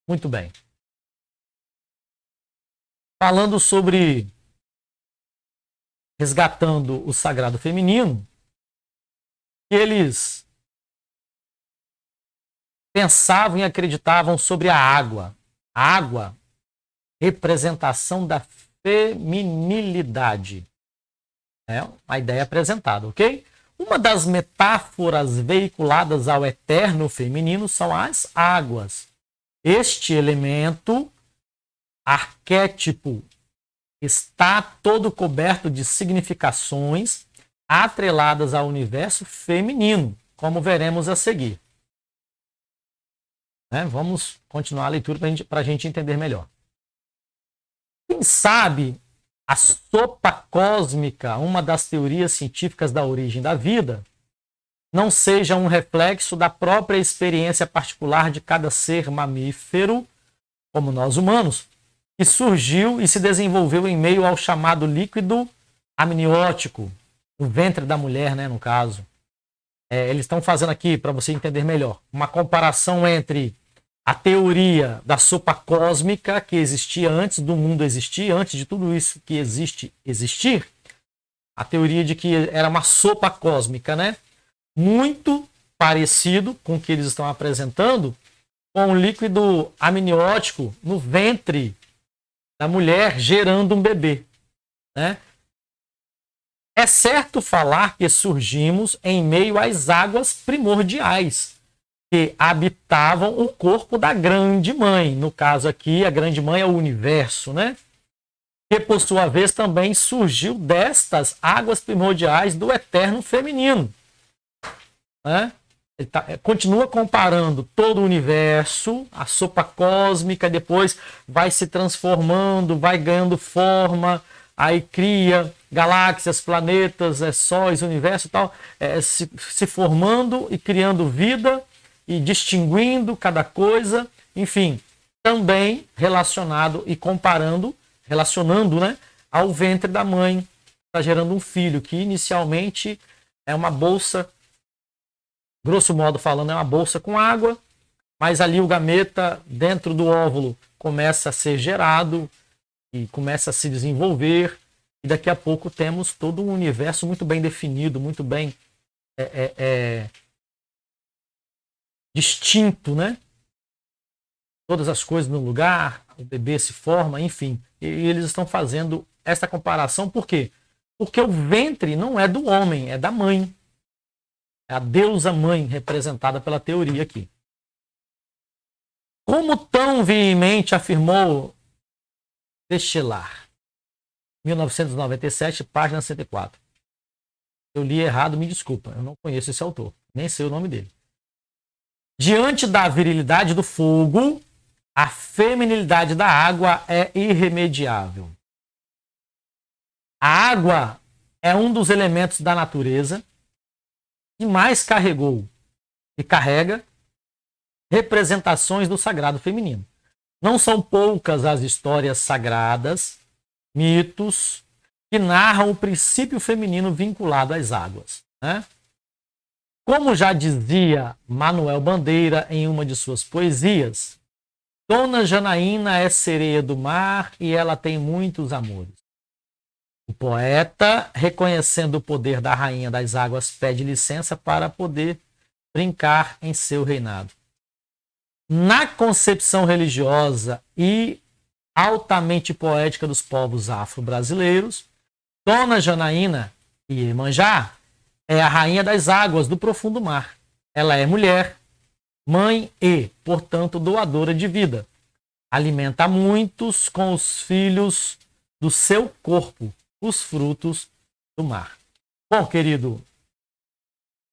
Muito bem. Falando sobre resgatando o sagrado feminino, eles pensavam e acreditavam sobre a água. A água, representação da feminilidade. É uma ideia apresentada, ok? Uma das metáforas veiculadas ao eterno feminino são as águas. Este elemento arquétipo está todo coberto de significações atreladas ao universo feminino, como veremos a seguir. Vamos continuar a leitura para a gente entender melhor. Quem sabe a sopa cósmica, uma das teorias científicas da origem da vida, não seja um reflexo da própria experiência particular de cada ser mamífero, como nós humanos, que surgiu e se desenvolveu em meio ao chamado líquido amniótico, o ventre da mulher, né, no caso. Eles estão fazendo aqui, para você entender melhor, uma comparação entre a teoria da sopa cósmica que existia antes do mundo existir, antes de tudo isso que existe existir, a teoria de que era uma sopa cósmica, né? Muito parecido com o que eles estão apresentando com o líquido amniótico no ventre da mulher gerando um bebê, né? É certo falar que surgimos em meio às águas primordiais que habitavam o corpo da grande mãe. No caso aqui, a grande mãe é o universo, né? Que, por sua vez, também surgiu destas águas primordiais do eterno feminino. Né? Ele continua comparando todo o universo, a sopa cósmica, depois vai se transformando, vai ganhando forma, aí cria galáxias, planetas, sóis, universo e tal, se formando e criando vida e distinguindo cada coisa, enfim, também relacionado e relacionando, né, ao ventre da mãe, está gerando um filho que inicialmente é uma bolsa, grosso modo falando, é uma bolsa com água, mas ali o gameta dentro do óvulo começa a ser gerado e começa a se desenvolver, e daqui a pouco temos todo um universo muito bem definido, muito bem distinto, né? Todas as coisas no lugar, o bebê se forma, enfim. E eles estão fazendo essa comparação, por quê? Porque o ventre não é do homem, é da mãe. É a deusa mãe representada pela teoria aqui. Como tão veemente afirmou Bachelard, 1997, página 104. Eu li errado, me desculpa, eu não conheço esse autor, nem sei o nome dele. Diante da virilidade do fogo, a feminilidade da água é irremediável. A água é um dos elementos da natureza que mais carregou e carrega representações do sagrado feminino. Não são poucas as histórias sagradas, mitos, que narram o princípio feminino vinculado às águas, né? Como já dizia Manuel Bandeira em uma de suas poesias, Dona Janaína é sereia do mar e ela tem muitos amores. O poeta, reconhecendo o poder da rainha das águas, pede licença para poder brincar em seu reinado. Na concepção religiosa e altamente poética dos povos afro-brasileiros, Dona Janaína e Iemanjá é a rainha das águas do profundo mar. Ela é mulher, mãe e, portanto, doadora de vida. Alimenta muitos com os filhos do seu corpo, os frutos do mar. Bom, querido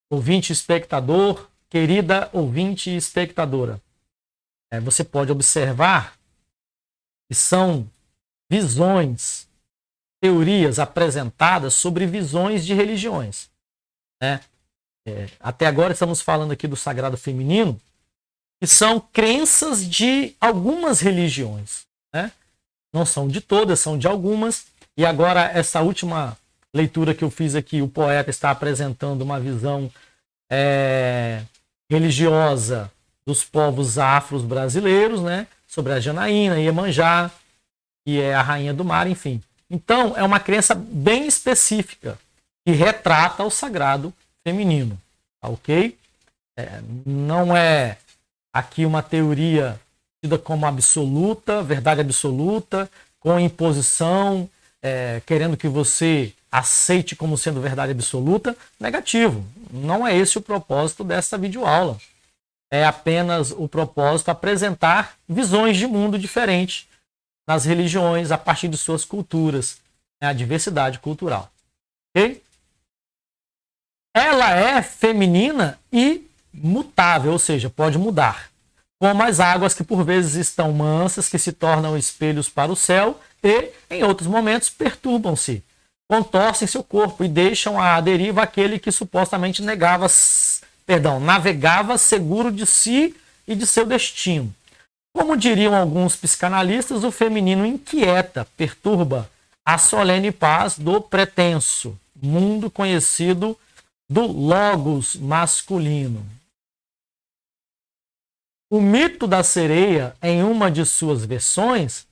ouvinte espectador, querida ouvinte espectadora, você pode observar que são visões, teorias apresentadas sobre visões de religiões, né? Até agora estamos falando aqui do sagrado feminino, que são crenças de algumas religiões, né? Não são de todas, são de algumas. E agora, essa última leitura que eu fiz aqui, o poeta está apresentando uma visão religiosa dos povos afros brasileiros, né? Sobre a Janaína, Iemanjá, que é a rainha do mar, enfim. Então, é uma crença bem específica que retrata o sagrado feminino, tá, ok? Não é aqui uma teoria tida como absoluta, verdade absoluta, com imposição, querendo que você aceite como sendo verdade absoluta. Negativo. Não é esse o propósito dessa videoaula. É apenas o propósito apresentar visões de mundo diferentes nas religiões a partir de suas culturas, a diversidade cultural. Ok? Ela é feminina e mutável, ou seja, pode mudar. Como as águas que por vezes estão mansas, que se tornam espelhos para o céu e, em outros momentos, perturbam-se, contorcem seu corpo e deixam à deriva aquele que supostamente navegava seguro de si e de seu destino. Como diriam alguns psicanalistas, o feminino inquieta, perturba a solene paz do pretenso, mundo conhecido do logos masculino. O mito da sereia, em uma de suas versões,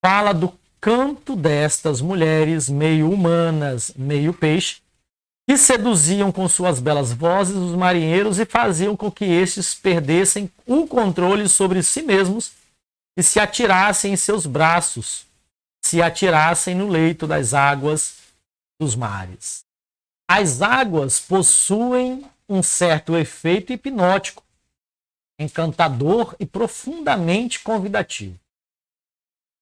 fala do canto destas mulheres meio humanas, meio peixe, que seduziam com suas belas vozes os marinheiros e faziam com que estes perdessem o controle sobre si mesmos e se atirassem em seus braços, se atirassem no leito das águas dos mares. As águas possuem um certo efeito hipnótico, encantador e profundamente convidativo.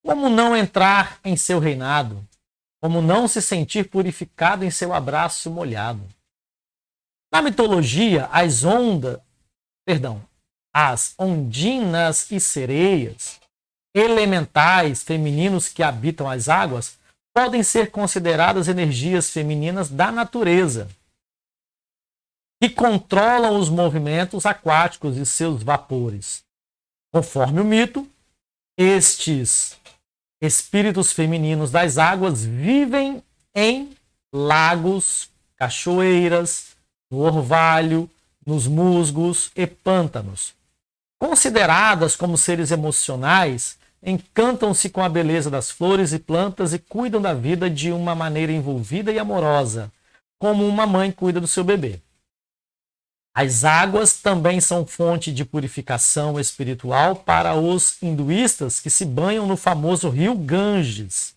Como não entrar em seu reinado? Como não se sentir purificado em seu abraço molhado? Na mitologia, as ondinas e sereias, elementais femininos que habitam as águas, podem ser consideradas energias femininas da natureza, que controlam os movimentos aquáticos e seus vapores. Conforme o mito, estes espíritos femininos das águas vivem em lagos, cachoeiras, no orvalho, nos musgos e pântanos. Consideradas como seres emocionais, encantam-se com a beleza das flores e plantas e cuidam da vida de uma maneira envolvida e amorosa, como uma mãe cuida do seu bebê. As águas também são fonte de purificação espiritual para os hinduístas que se banham no famoso rio Ganges,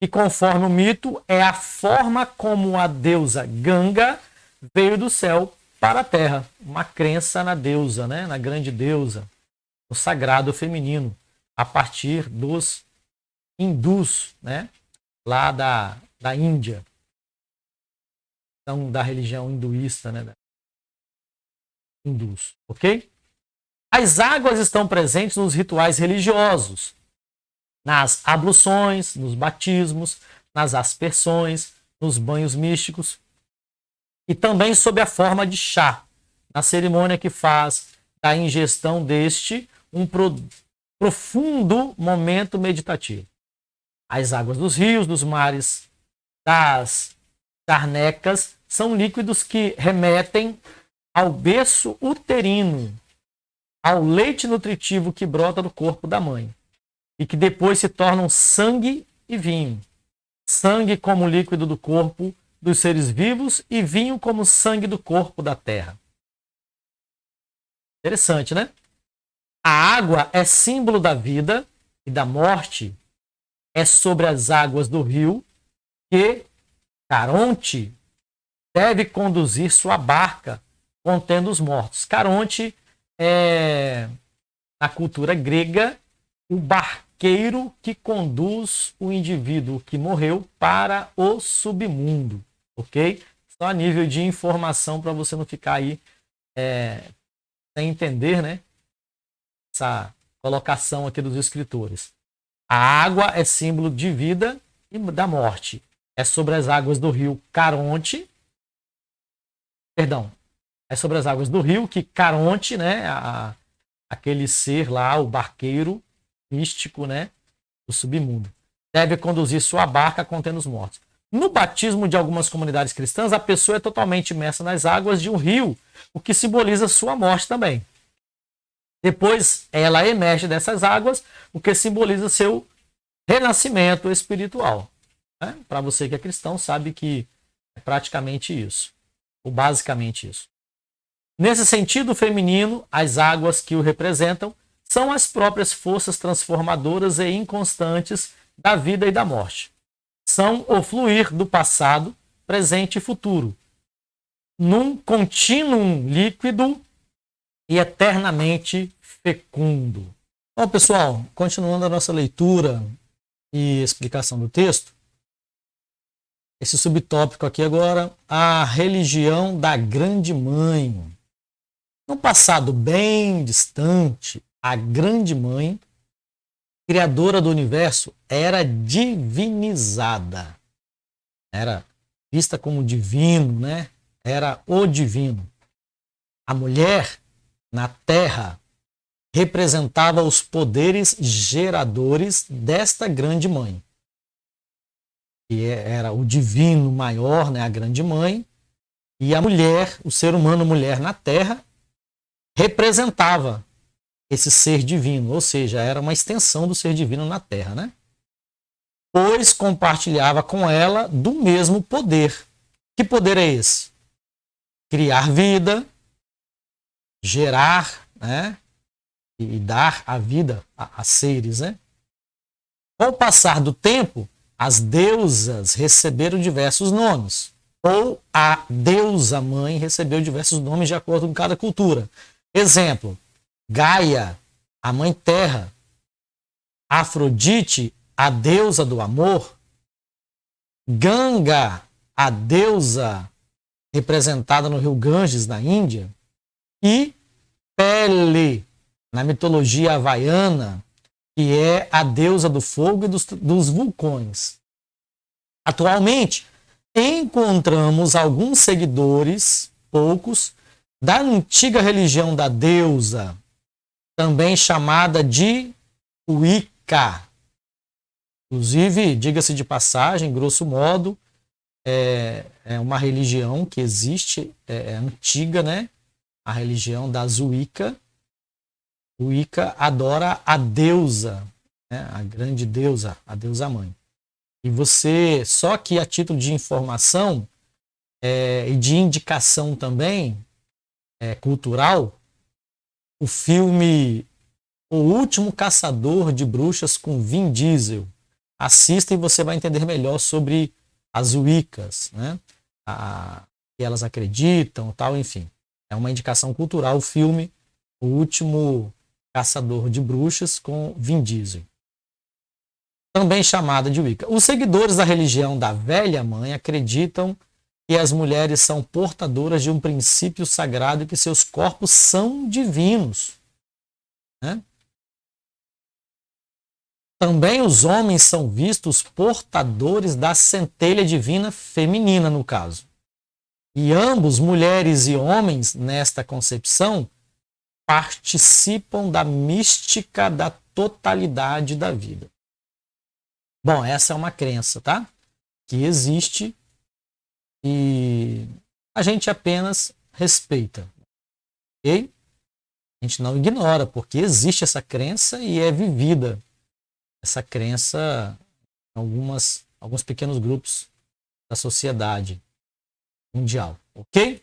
que, conforme o mito, é a forma como a deusa Ganga veio do céu para a terra. Uma crença na deusa, né? Na grande deusa, no sagrado feminino, a partir dos hindus, né? Lá da Índia, então, da religião hinduísta, né? Hindus, ok? As águas estão presentes nos rituais religiosos, nas abluções, nos batismos, nas aspersões, nos banhos místicos e também sob a forma de chá, na cerimônia que faz da ingestão deste um profundo momento meditativo. As águas dos rios, dos mares, das charnecas são líquidos que remetem ao berço uterino, ao leite nutritivo que brota do corpo da mãe e que depois se tornam sangue e vinho. Sangue como líquido do corpo dos seres vivos e vinho como sangue do corpo da terra. Interessante, né? A água é símbolo da vida e da morte. É sobre as águas do rio que Caronte deve conduzir sua barca contendo os mortos. Caronte é, na cultura grega, o barqueiro que conduz o indivíduo que morreu para o submundo, ok? Só a nível de informação para você não ficar aí sem entender, né? Essa colocação aqui dos escritores. A água é símbolo de vida e da morte. É sobre as águas do rio Caronte. Perdão. É sobre as águas do rio que Caronte, né, aquele ser lá, o barqueiro místico, né, do submundo, deve conduzir sua barca contendo os mortos. No batismo de algumas comunidades cristãs, a pessoa é totalmente imersa nas águas de um rio, o que simboliza sua morte também. Depois, ela emerge dessas águas, o que simboliza seu renascimento espiritual. Né? Para você que é cristão, sabe que é praticamente isso, ou basicamente isso. Nesse sentido feminino, as águas que o representam são as próprias forças transformadoras e inconstantes da vida e da morte. São o fluir do passado, presente e futuro, num contínuo líquido e eternamente fecundo. Bom, pessoal, continuando a nossa leitura e explicação do texto, esse subtópico aqui agora, a religião da Grande Mãe. No passado bem distante, a Grande Mãe, criadora do universo, era divinizada. Era vista como divino, né? Era o divino. A mulher, na Terra, representava os poderes geradores desta Grande Mãe. Que era o divino maior, né? A Grande Mãe. E a mulher, o ser humano mulher na Terra, representava esse ser divino, ou seja, era uma extensão do ser divino na Terra, né? Pois compartilhava com ela do mesmo poder. Que poder é esse? Criar vida, gerar, né? E dar a vida a seres, né? Com o passar do tempo, as deusas receberam diversos nomes, ou a deusa mãe recebeu diversos nomes de acordo com cada cultura. Exemplo, Gaia, a mãe terra, Afrodite, a deusa do amor, Ganga, a deusa representada no rio Ganges, na Índia, e Pele, na mitologia havaiana, que é a deusa do fogo e dos vulcões. Atualmente, encontramos alguns seguidores, poucos, da antiga religião da deusa, também chamada de Wicca. Inclusive, diga-se de passagem, grosso modo, é uma religião que existe, é antiga, né? A religião das Wicca. Wicca adora a deusa, né? A grande deusa, a deusa mãe. E você, só que a título de informação e de indicação também cultural, o filme O Último Caçador de Bruxas com Vin Diesel. Assista e você vai entender melhor sobre as Wiccas, né? Que elas acreditam, tal, enfim. É uma indicação cultural o filme O Último Caçador de Bruxas com Vin Diesel. Também chamada de Wicca. Os seguidores da religião da Velha Mãe acreditam que as mulheres são portadoras de um princípio sagrado e que seus corpos são divinos, né? Também os homens são vistos portadores da centelha divina feminina, no caso. E ambos, mulheres e homens, nesta concepção, participam da mística da totalidade da vida. Bom, essa é uma crença, tá? Que existe e a gente apenas respeita, ok? A gente não ignora, porque existe essa crença e é vivida essa crença em alguns pequenos grupos da sociedade mundial, ok?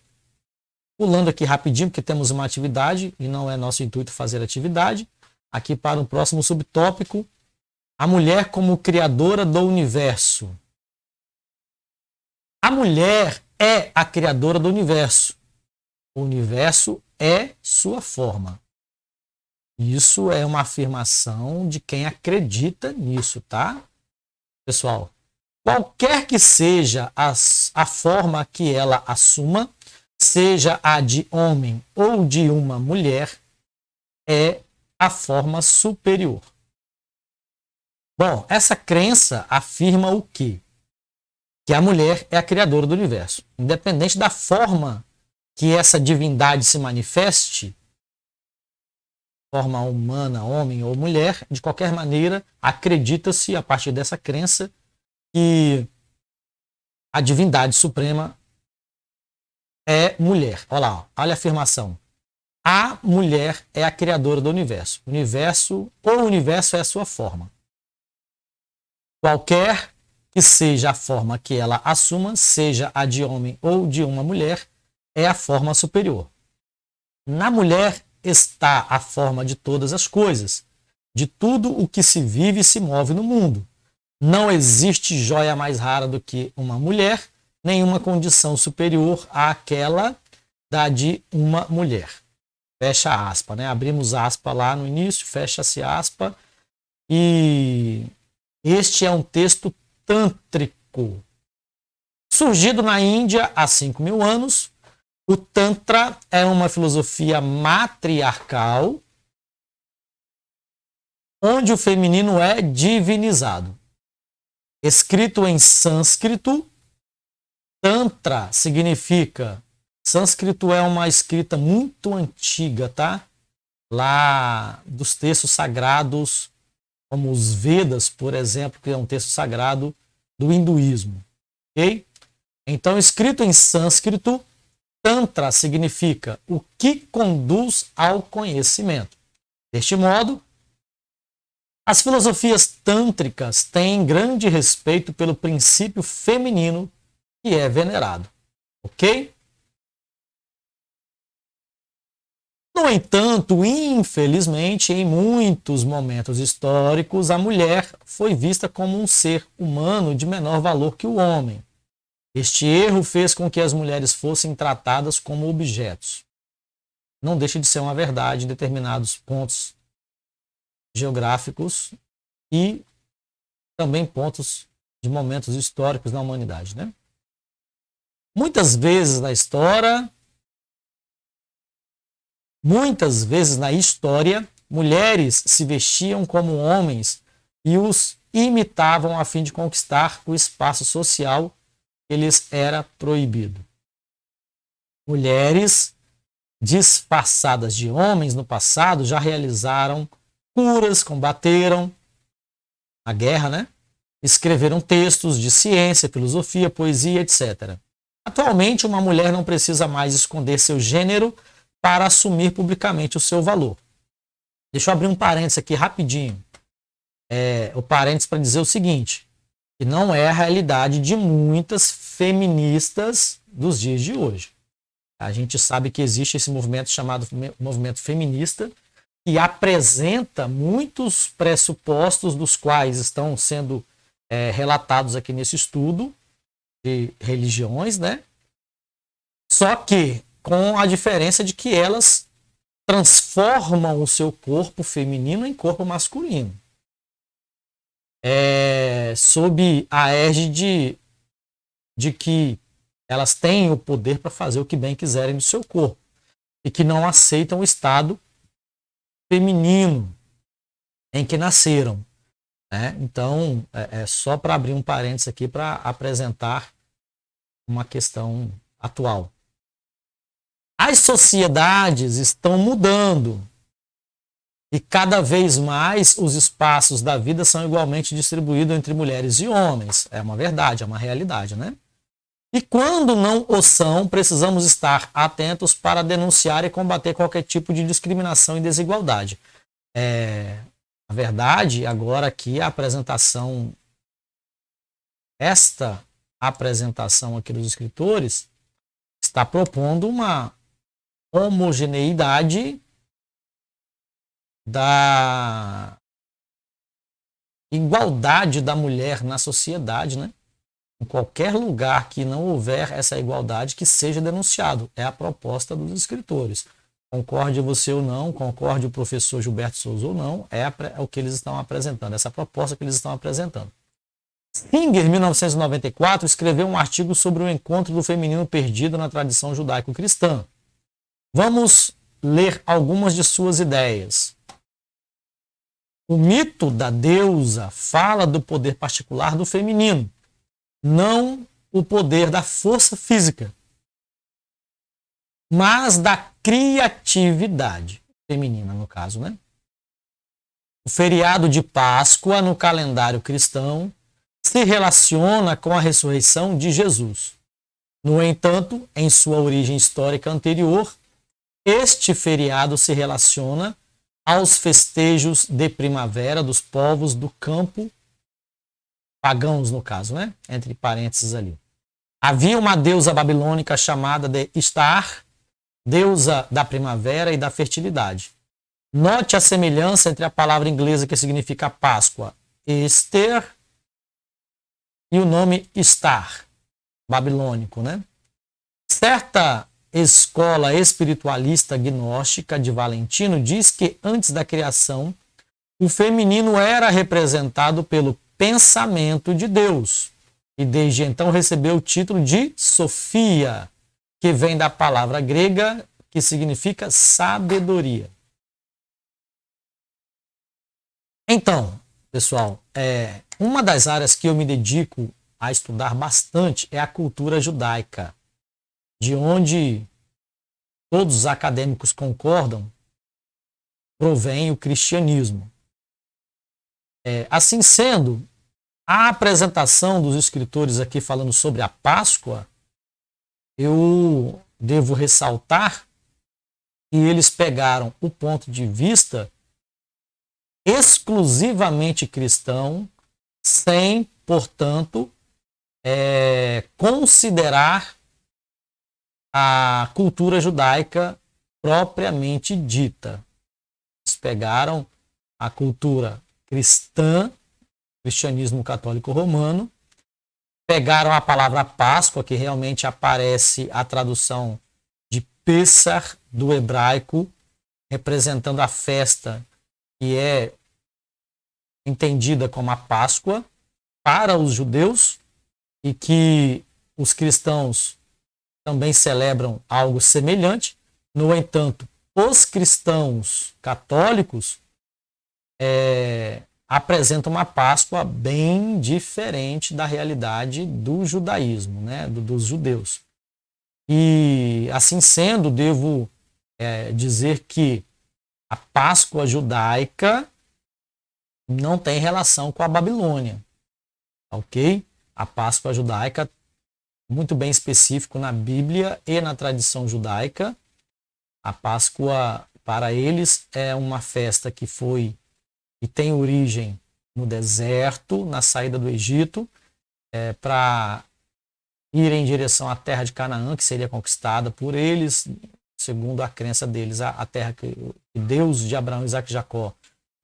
Pulando aqui rapidinho, porque temos uma atividade e não é nosso intuito fazer atividade. Aqui para o próximo subtópico, a mulher como criadora do universo. A mulher é a criadora do universo. O universo é sua forma. Isso é uma afirmação de quem acredita nisso, tá? Pessoal, qualquer que seja a forma que ela assuma, seja a de homem ou de uma mulher, é a forma superior. Bom, essa crença afirma o quê? Que a mulher é a criadora do universo. Independente da forma que essa divindade se manifeste, forma humana, homem ou mulher, de qualquer maneira, acredita-se, a partir dessa crença, que a divindade suprema é mulher. Olha lá, olha a afirmação. A mulher é a criadora do universo. O universo é a sua forma. Qualquer que seja a forma que ela assuma, seja a de homem ou de uma mulher, é a forma superior. Na mulher está a forma de todas as coisas, de tudo o que se vive e se move no mundo. Não existe joia mais rara do que uma mulher, nenhuma condição superior àquela da de uma mulher. Fecha aspa, né? Abrimos aspa lá no início, fecha-se aspa. E este é um texto tântrico. Surgido na Índia há 5.000 anos, o Tantra é uma filosofia matriarcal, onde o feminino é divinizado. Escrito em sânscrito, Tantra significa... Sânscrito é uma escrita muito antiga, tá? Lá dos textos sagrados, como os Vedas, por exemplo, que é um texto sagrado do hinduísmo. Ok? Então, escrito em sânscrito, Tantra significa o que conduz ao conhecimento. Deste modo, as filosofias tântricas têm grande respeito pelo princípio feminino que é venerado. Ok? No entanto, infelizmente, em muitos momentos históricos, a mulher foi vista como um ser humano de menor valor que o homem. Este erro fez com que as mulheres fossem tratadas como objetos. Não deixa de ser uma verdade em determinados pontos geográficos e também pontos de momentos históricos na humanidade, né? Muitas vezes na história, mulheres se vestiam como homens imitavam a fim de conquistar o espaço social que lhes era proibido. Mulheres disfarçadas de homens no passado já realizaram curas, combateram a guerra, né? Escreveram textos de ciência, filosofia, poesia, etc. Atualmente, uma mulher não precisa mais esconder seu gênero para assumir publicamente o seu valor. Deixa eu abrir um parênteses aqui rapidinho. O parênteses para dizer o seguinte, que não é a realidade de muitas feministas dos dias de hoje. A gente sabe que existe esse movimento chamado movimento feminista, que apresenta muitos pressupostos dos quais estão sendo relatados aqui nesse estudo de religiões, né? Só que com a diferença de que elas transformam o seu corpo feminino em corpo masculino. Sob a égide de que elas têm o poder para fazer o que bem quiserem no seu corpo e que não aceitam o estado feminino em que nasceram. Né? Então, só para abrir um parênteses aqui para apresentar uma questão atual. As sociedades estão mudando e cada vez mais os espaços da vida são igualmente distribuídos entre mulheres e homens. É uma verdade, é uma realidade, né? E quando não o são, precisamos estar atentos para denunciar e combater qualquer tipo de discriminação e desigualdade. Na verdade, agora aqui a apresentação, esta apresentação aqui dos escritores, está propondo uma homogeneidade da igualdade da mulher na sociedade, né? Em qualquer lugar que não houver essa igualdade, que seja denunciado. É a proposta dos escritores. Concorde você ou não, concorde o professor Gilberto Souza ou não, é o que eles estão apresentando, essa proposta que eles estão apresentando. Singer, em 1994, escreveu um artigo sobre o encontro do feminino perdido na tradição judaico-cristã. Vamos ler algumas de suas ideias. O mito da deusa fala do poder particular do feminino, não o poder da força física, mas da criatividade feminina, no caso, né? O feriado de Páscoa no calendário cristão se relaciona com a ressurreição de Jesus. No entanto, em sua origem histórica anterior, este feriado se relaciona aos festejos de primavera dos povos do campo, pagãos no caso, né? Entre parênteses ali. Havia uma deusa babilônica chamada de Istar, deusa da primavera e da fertilidade. Note a semelhança entre a palavra inglesa que significa Páscoa, Esther, e o nome Istar, babilônico, né? Certa escola espiritualista gnóstica de Valentino diz que antes da criação, o feminino era representado pelo pensamento de Deus e desde então recebeu o título de Sofia, que vem da palavra grega que significa sabedoria. Então, pessoal, uma das áreas que eu me dedico a estudar bastante é a cultura judaica, de onde todos os acadêmicos concordam, provém o cristianismo. Assim sendo, a apresentação dos escritores aqui falando sobre a Páscoa, eu devo ressaltar que eles pegaram o ponto de vista exclusivamente cristão, sem, portanto, considerar a cultura judaica propriamente dita. Eles pegaram a cultura cristã, cristianismo católico romano, pegaram a palavra Páscoa, que realmente aparece a tradução de Pessah do hebraico, representando a festa que é entendida como a Páscoa para os judeus e que os cristãos também celebram algo semelhante. No entanto, os cristãos católicos apresenta uma Páscoa bem diferente da realidade do judaísmo, né, dos judeus. E assim sendo, devo dizer que a Páscoa judaica não tem relação com a Babilônia, ok? A Páscoa judaica, muito bem específico na Bíblia e na tradição judaica, a Páscoa para eles é uma festa que tem origem no deserto, na saída do Egito, para ir em direção à terra de Canaã, que seria conquistada por eles, segundo a crença deles, a terra que Deus de Abraão, Isaac e Jacó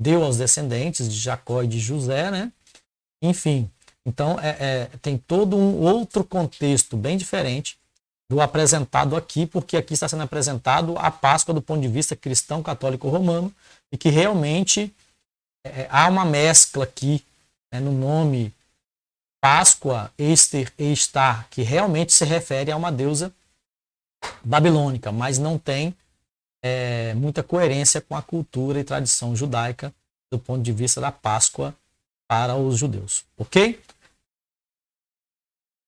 deu aos descendentes de Jacó e de José, né? Enfim, então tem todo um outro contexto bem diferente do apresentado aqui, porque aqui está sendo apresentado a Páscoa do ponto de vista cristão, católico, romano, e que realmente há uma mescla aqui, né, no nome Páscoa, Ester e Estar, que realmente se refere a uma deusa babilônica, mas não tem muita coerência com a cultura e tradição judaica do ponto de vista da Páscoa para os judeus, ok?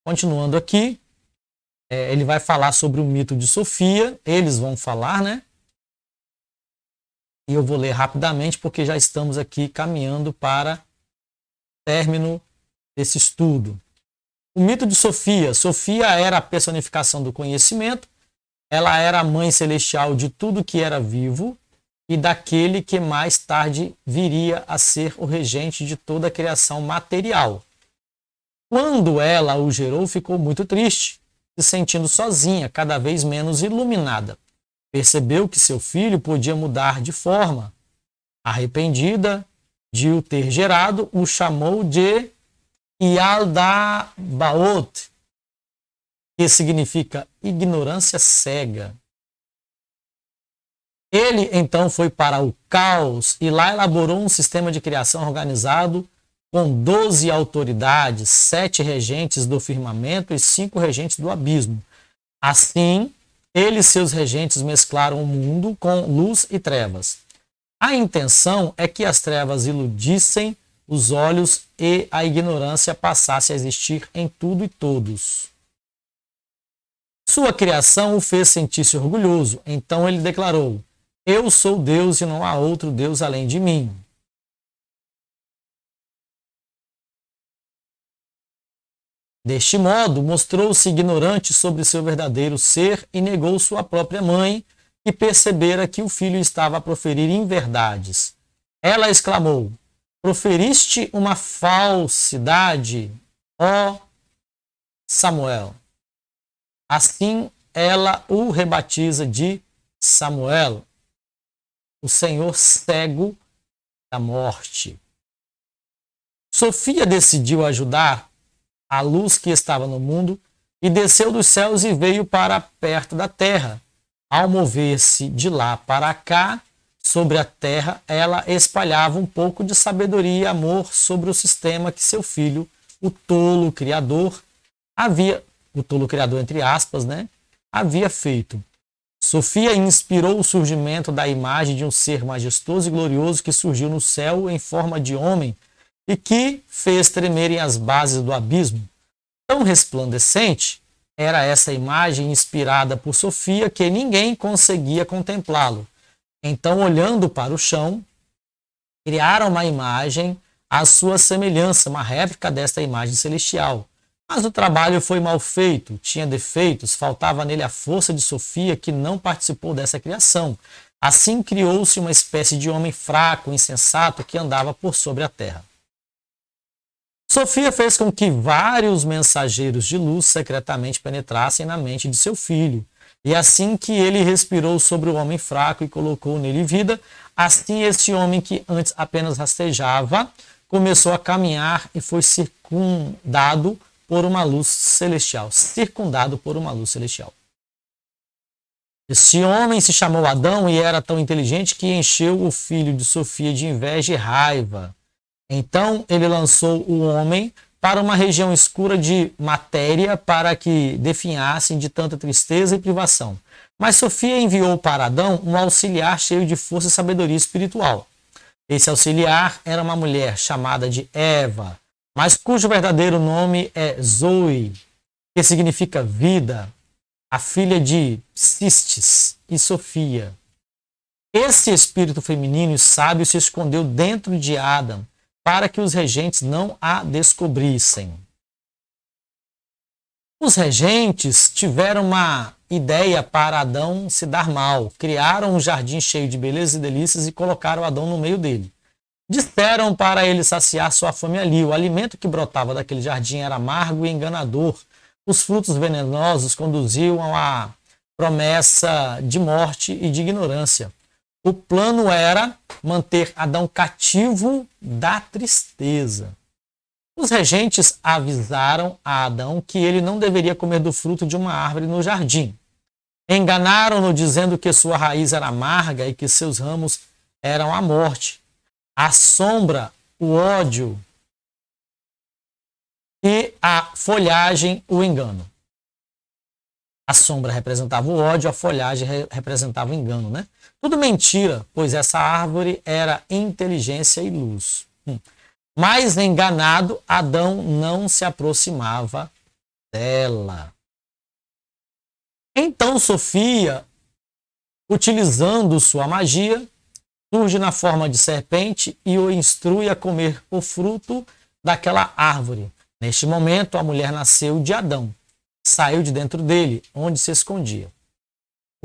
Continuando aqui, ele vai falar sobre o mito de Sofia, eles vão falar, né? E eu vou ler rapidamente porque já estamos aqui caminhando para o término desse estudo. O mito de Sofia. Sofia era a personificação do conhecimento, ela era a mãe celestial de tudo que era vivo e daquele que mais tarde viria a ser o regente de toda a criação material. Quando ela o gerou, ficou muito triste, se sentindo sozinha, cada vez menos iluminada. Percebeu que seu filho podia mudar de forma. Arrependida de o ter gerado, o chamou de Yaldabaoth, que significa ignorância cega. Ele então foi para o caos e lá elaborou um sistema de criação organizado com 12 autoridades, 7 regentes do firmamento e 5 regentes do abismo. Assim, ele e seus regentes mesclaram o mundo com luz e trevas. A intenção é que as trevas iludissem os olhos e a ignorância passasse a existir em tudo e todos. Sua criação o fez sentir-se orgulhoso, então ele declarou: eu sou Deus e não há outro Deus além de mim. Deste modo, mostrou-se ignorante sobre seu verdadeiro ser e negou sua própria mãe, que percebera que o filho estava a proferir inverdades. Ela exclamou: proferiste uma falsidade, ó Samuel. Assim ela o rebatiza de Samuel, o Senhor cego da morte. Sofia decidiu ajudar a luz que estava no mundo e desceu dos céus e veio para perto da terra. Ao mover-se de lá para cá, sobre a terra, ela espalhava um pouco de sabedoria e amor sobre o sistema que seu filho, o tolo criador, o tolo criador entre aspas, né, havia feito. Sofia inspirou o surgimento da imagem de um ser majestoso e glorioso que surgiu no céu em forma de homem e que fez tremerem as bases do abismo. Tão resplandecente era essa imagem inspirada por Sofia que ninguém conseguia contemplá-lo. Então, olhando para o chão, criaram uma imagem à sua semelhança, uma réplica desta imagem celestial. Mas o trabalho foi mal feito, tinha defeitos, faltava nele a força de Sofia, que não participou dessa criação. Assim criou-se uma espécie de homem fraco, insensato, que andava por sobre a terra. Sofia fez com que vários mensageiros de luz secretamente penetrassem na mente de seu filho. E assim que ele respirou sobre o homem fraco e colocou nele vida, assim este homem que antes apenas rastejava, começou a caminhar e foi circundado por uma luz celestial. Circundado por uma luz celestial. Este homem se chamou Adão e era tão inteligente que encheu o filho de Sofia de inveja e raiva. Então ele lançou o homem para uma região escura de matéria para que definhassem de tanta tristeza e privação. Mas Sofia enviou para Adão um auxiliar cheio de força e sabedoria espiritual. Esse auxiliar era uma mulher chamada de Eva, mas cujo verdadeiro nome é Zoe, que significa vida, a filha de Cistes e Sofia. Esse espírito feminino e sábio se escondeu dentro de Adão para que os regentes não a descobrissem. Os regentes tiveram uma ideia para Adão se dar mal. Criaram um jardim cheio de belezas e delícias e colocaram Adão no meio dele. Disseram para ele saciar sua fome ali. O alimento que brotava daquele jardim era amargo e enganador. Os frutos venenosos conduziam à promessa de morte e de ignorância. O plano era manter Adão cativo da tristeza. Os regentes avisaram a Adão que ele não deveria comer do fruto de uma árvore no jardim. Enganaram-no dizendo que sua raiz era amarga e que seus ramos eram a morte, a sombra, o ódio e a folhagem, o engano. A sombra representava o ódio, a folhagem representava o engano, né? Tudo mentira, pois essa árvore era inteligência e luz. Mas enganado, Adão não se aproximava dela. Então Sofia, utilizando sua magia, surge na forma de serpente e o instrui a comer o fruto daquela árvore. Neste momento, a mulher nasceu de Adão, saiu de dentro dele, onde se escondia.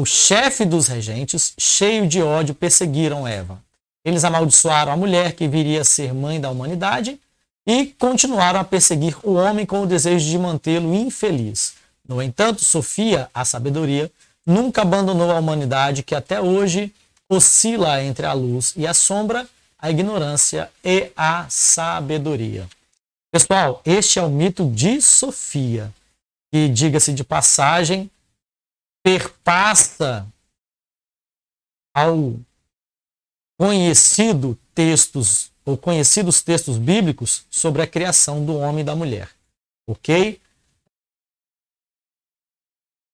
O chefe dos regentes, cheio de ódio, perseguiram Eva. Eles amaldiçoaram a mulher que viria a ser mãe da humanidade e continuaram a perseguir o homem com o desejo de mantê-lo infeliz. No entanto, Sofia, a sabedoria, nunca abandonou a humanidade que até hoje oscila entre a luz e a sombra, a ignorância e a sabedoria. Pessoal, este é o mito de Sofia, que, diga-se de passagem, perpassa ao conhecidos textos bíblicos sobre a criação do homem e da mulher. Ok?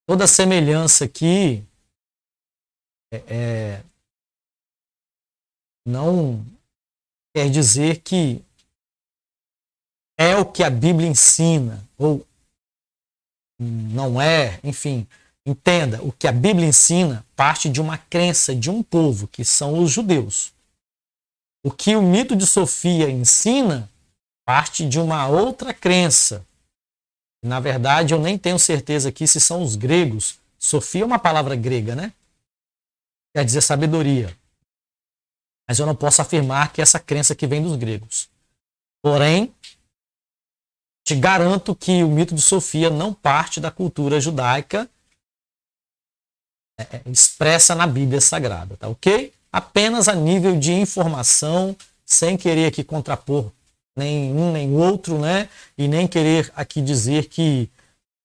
Toda semelhança aqui não quer dizer que é o que a Bíblia ensina, ou não é, enfim. Entenda, o que a Bíblia ensina parte de uma crença de um povo, que são os judeus. O que o mito de Sofia ensina parte de uma outra crença. Na verdade, eu nem tenho certeza aqui se são os gregos. Sofia é uma palavra grega, né? Quer dizer sabedoria. Mas eu não posso afirmar que essa crença que vem dos gregos. Porém, te garanto que o mito de Sofia não parte da cultura judaica expressa na Bíblia Sagrada, tá ok? Apenas a nível de informação, sem querer aqui contrapor nem um nem outro, né? E nem querer aqui dizer que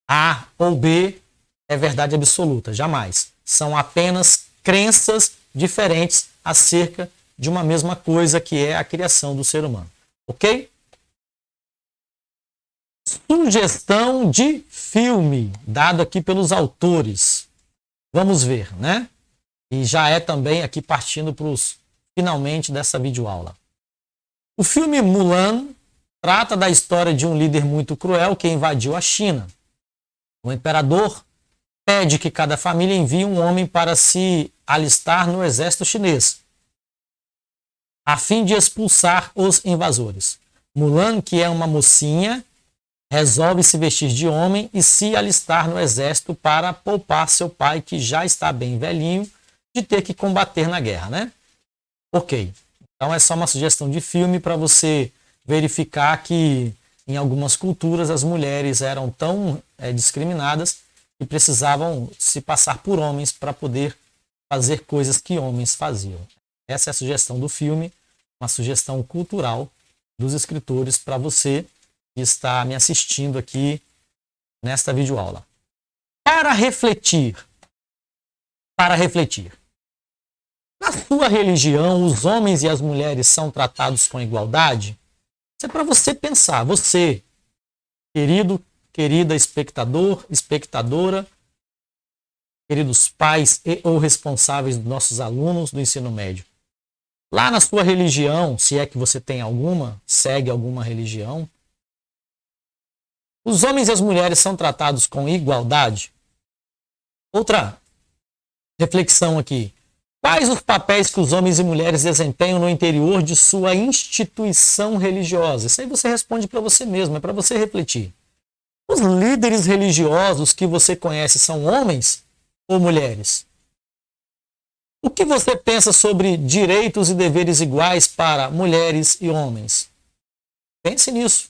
A ou B é verdade absoluta, jamais. São apenas crenças diferentes acerca de uma mesma coisa, que é a criação do ser humano, ok? Sugestão de filme, dado aqui pelos autores. Vamos ver, né? E já é também aqui partindo para os finalmente dessa videoaula. O filme Mulan trata da história de um líder muito cruel que invadiu a China. O imperador pede que cada família envie um homem para se alistar no exército chinês, a fim de expulsar os invasores. Mulan, que é uma mocinha, resolve se vestir de homem e se alistar no exército para poupar seu pai, que já está bem velhinho, de ter que combater na guerra, né? Ok. Então é só uma sugestão de filme para você verificar que em algumas culturas as mulheres eram tão discriminadas que precisavam se passar por homens para poder fazer coisas que homens faziam. Essa é a sugestão do filme, uma sugestão cultural dos escritores para você que está me assistindo aqui nesta videoaula. Para refletir. Na sua religião, os homens e as mulheres são tratados com igualdade? Isso é para você pensar. Você, querido, querida espectador, espectadora, queridos pais e ou responsáveis dos nossos alunos do ensino médio. Lá na sua religião, se é que você tem alguma, segue alguma religião, os homens e as mulheres são tratados com igualdade? Outra reflexão aqui. Quais os papéis que os homens e mulheres desempenham no interior de sua instituição religiosa? Isso aí você responde para você mesmo, é para você refletir. Os líderes religiosos que você conhece são homens ou mulheres? O que você pensa sobre direitos e deveres iguais para mulheres e homens? Pense nisso.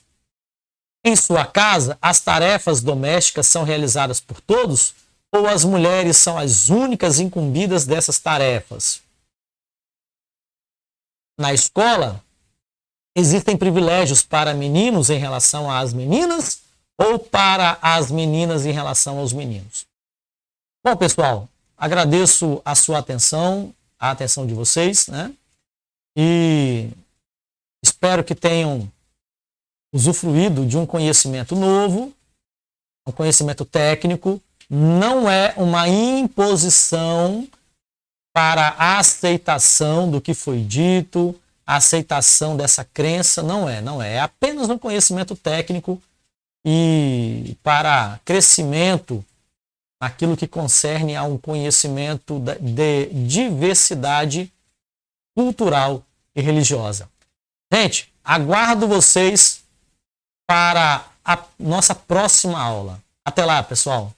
Em sua casa, as tarefas domésticas são realizadas por todos ou as mulheres são as únicas incumbidas dessas tarefas? Na escola, existem privilégios para meninos em relação às meninas ou para as meninas em relação aos meninos? Bom, pessoal, agradeço a sua atenção, a atenção de vocês, né? E espero que tenham usufruído de um conhecimento novo, um conhecimento técnico. Não é uma imposição para a aceitação do que foi dito, a aceitação dessa crença, não é. É apenas um conhecimento técnico e para crescimento naquilo que concerne a um conhecimento de diversidade cultural e religiosa. Gente, aguardo vocês para a nossa próxima aula. Até lá, pessoal!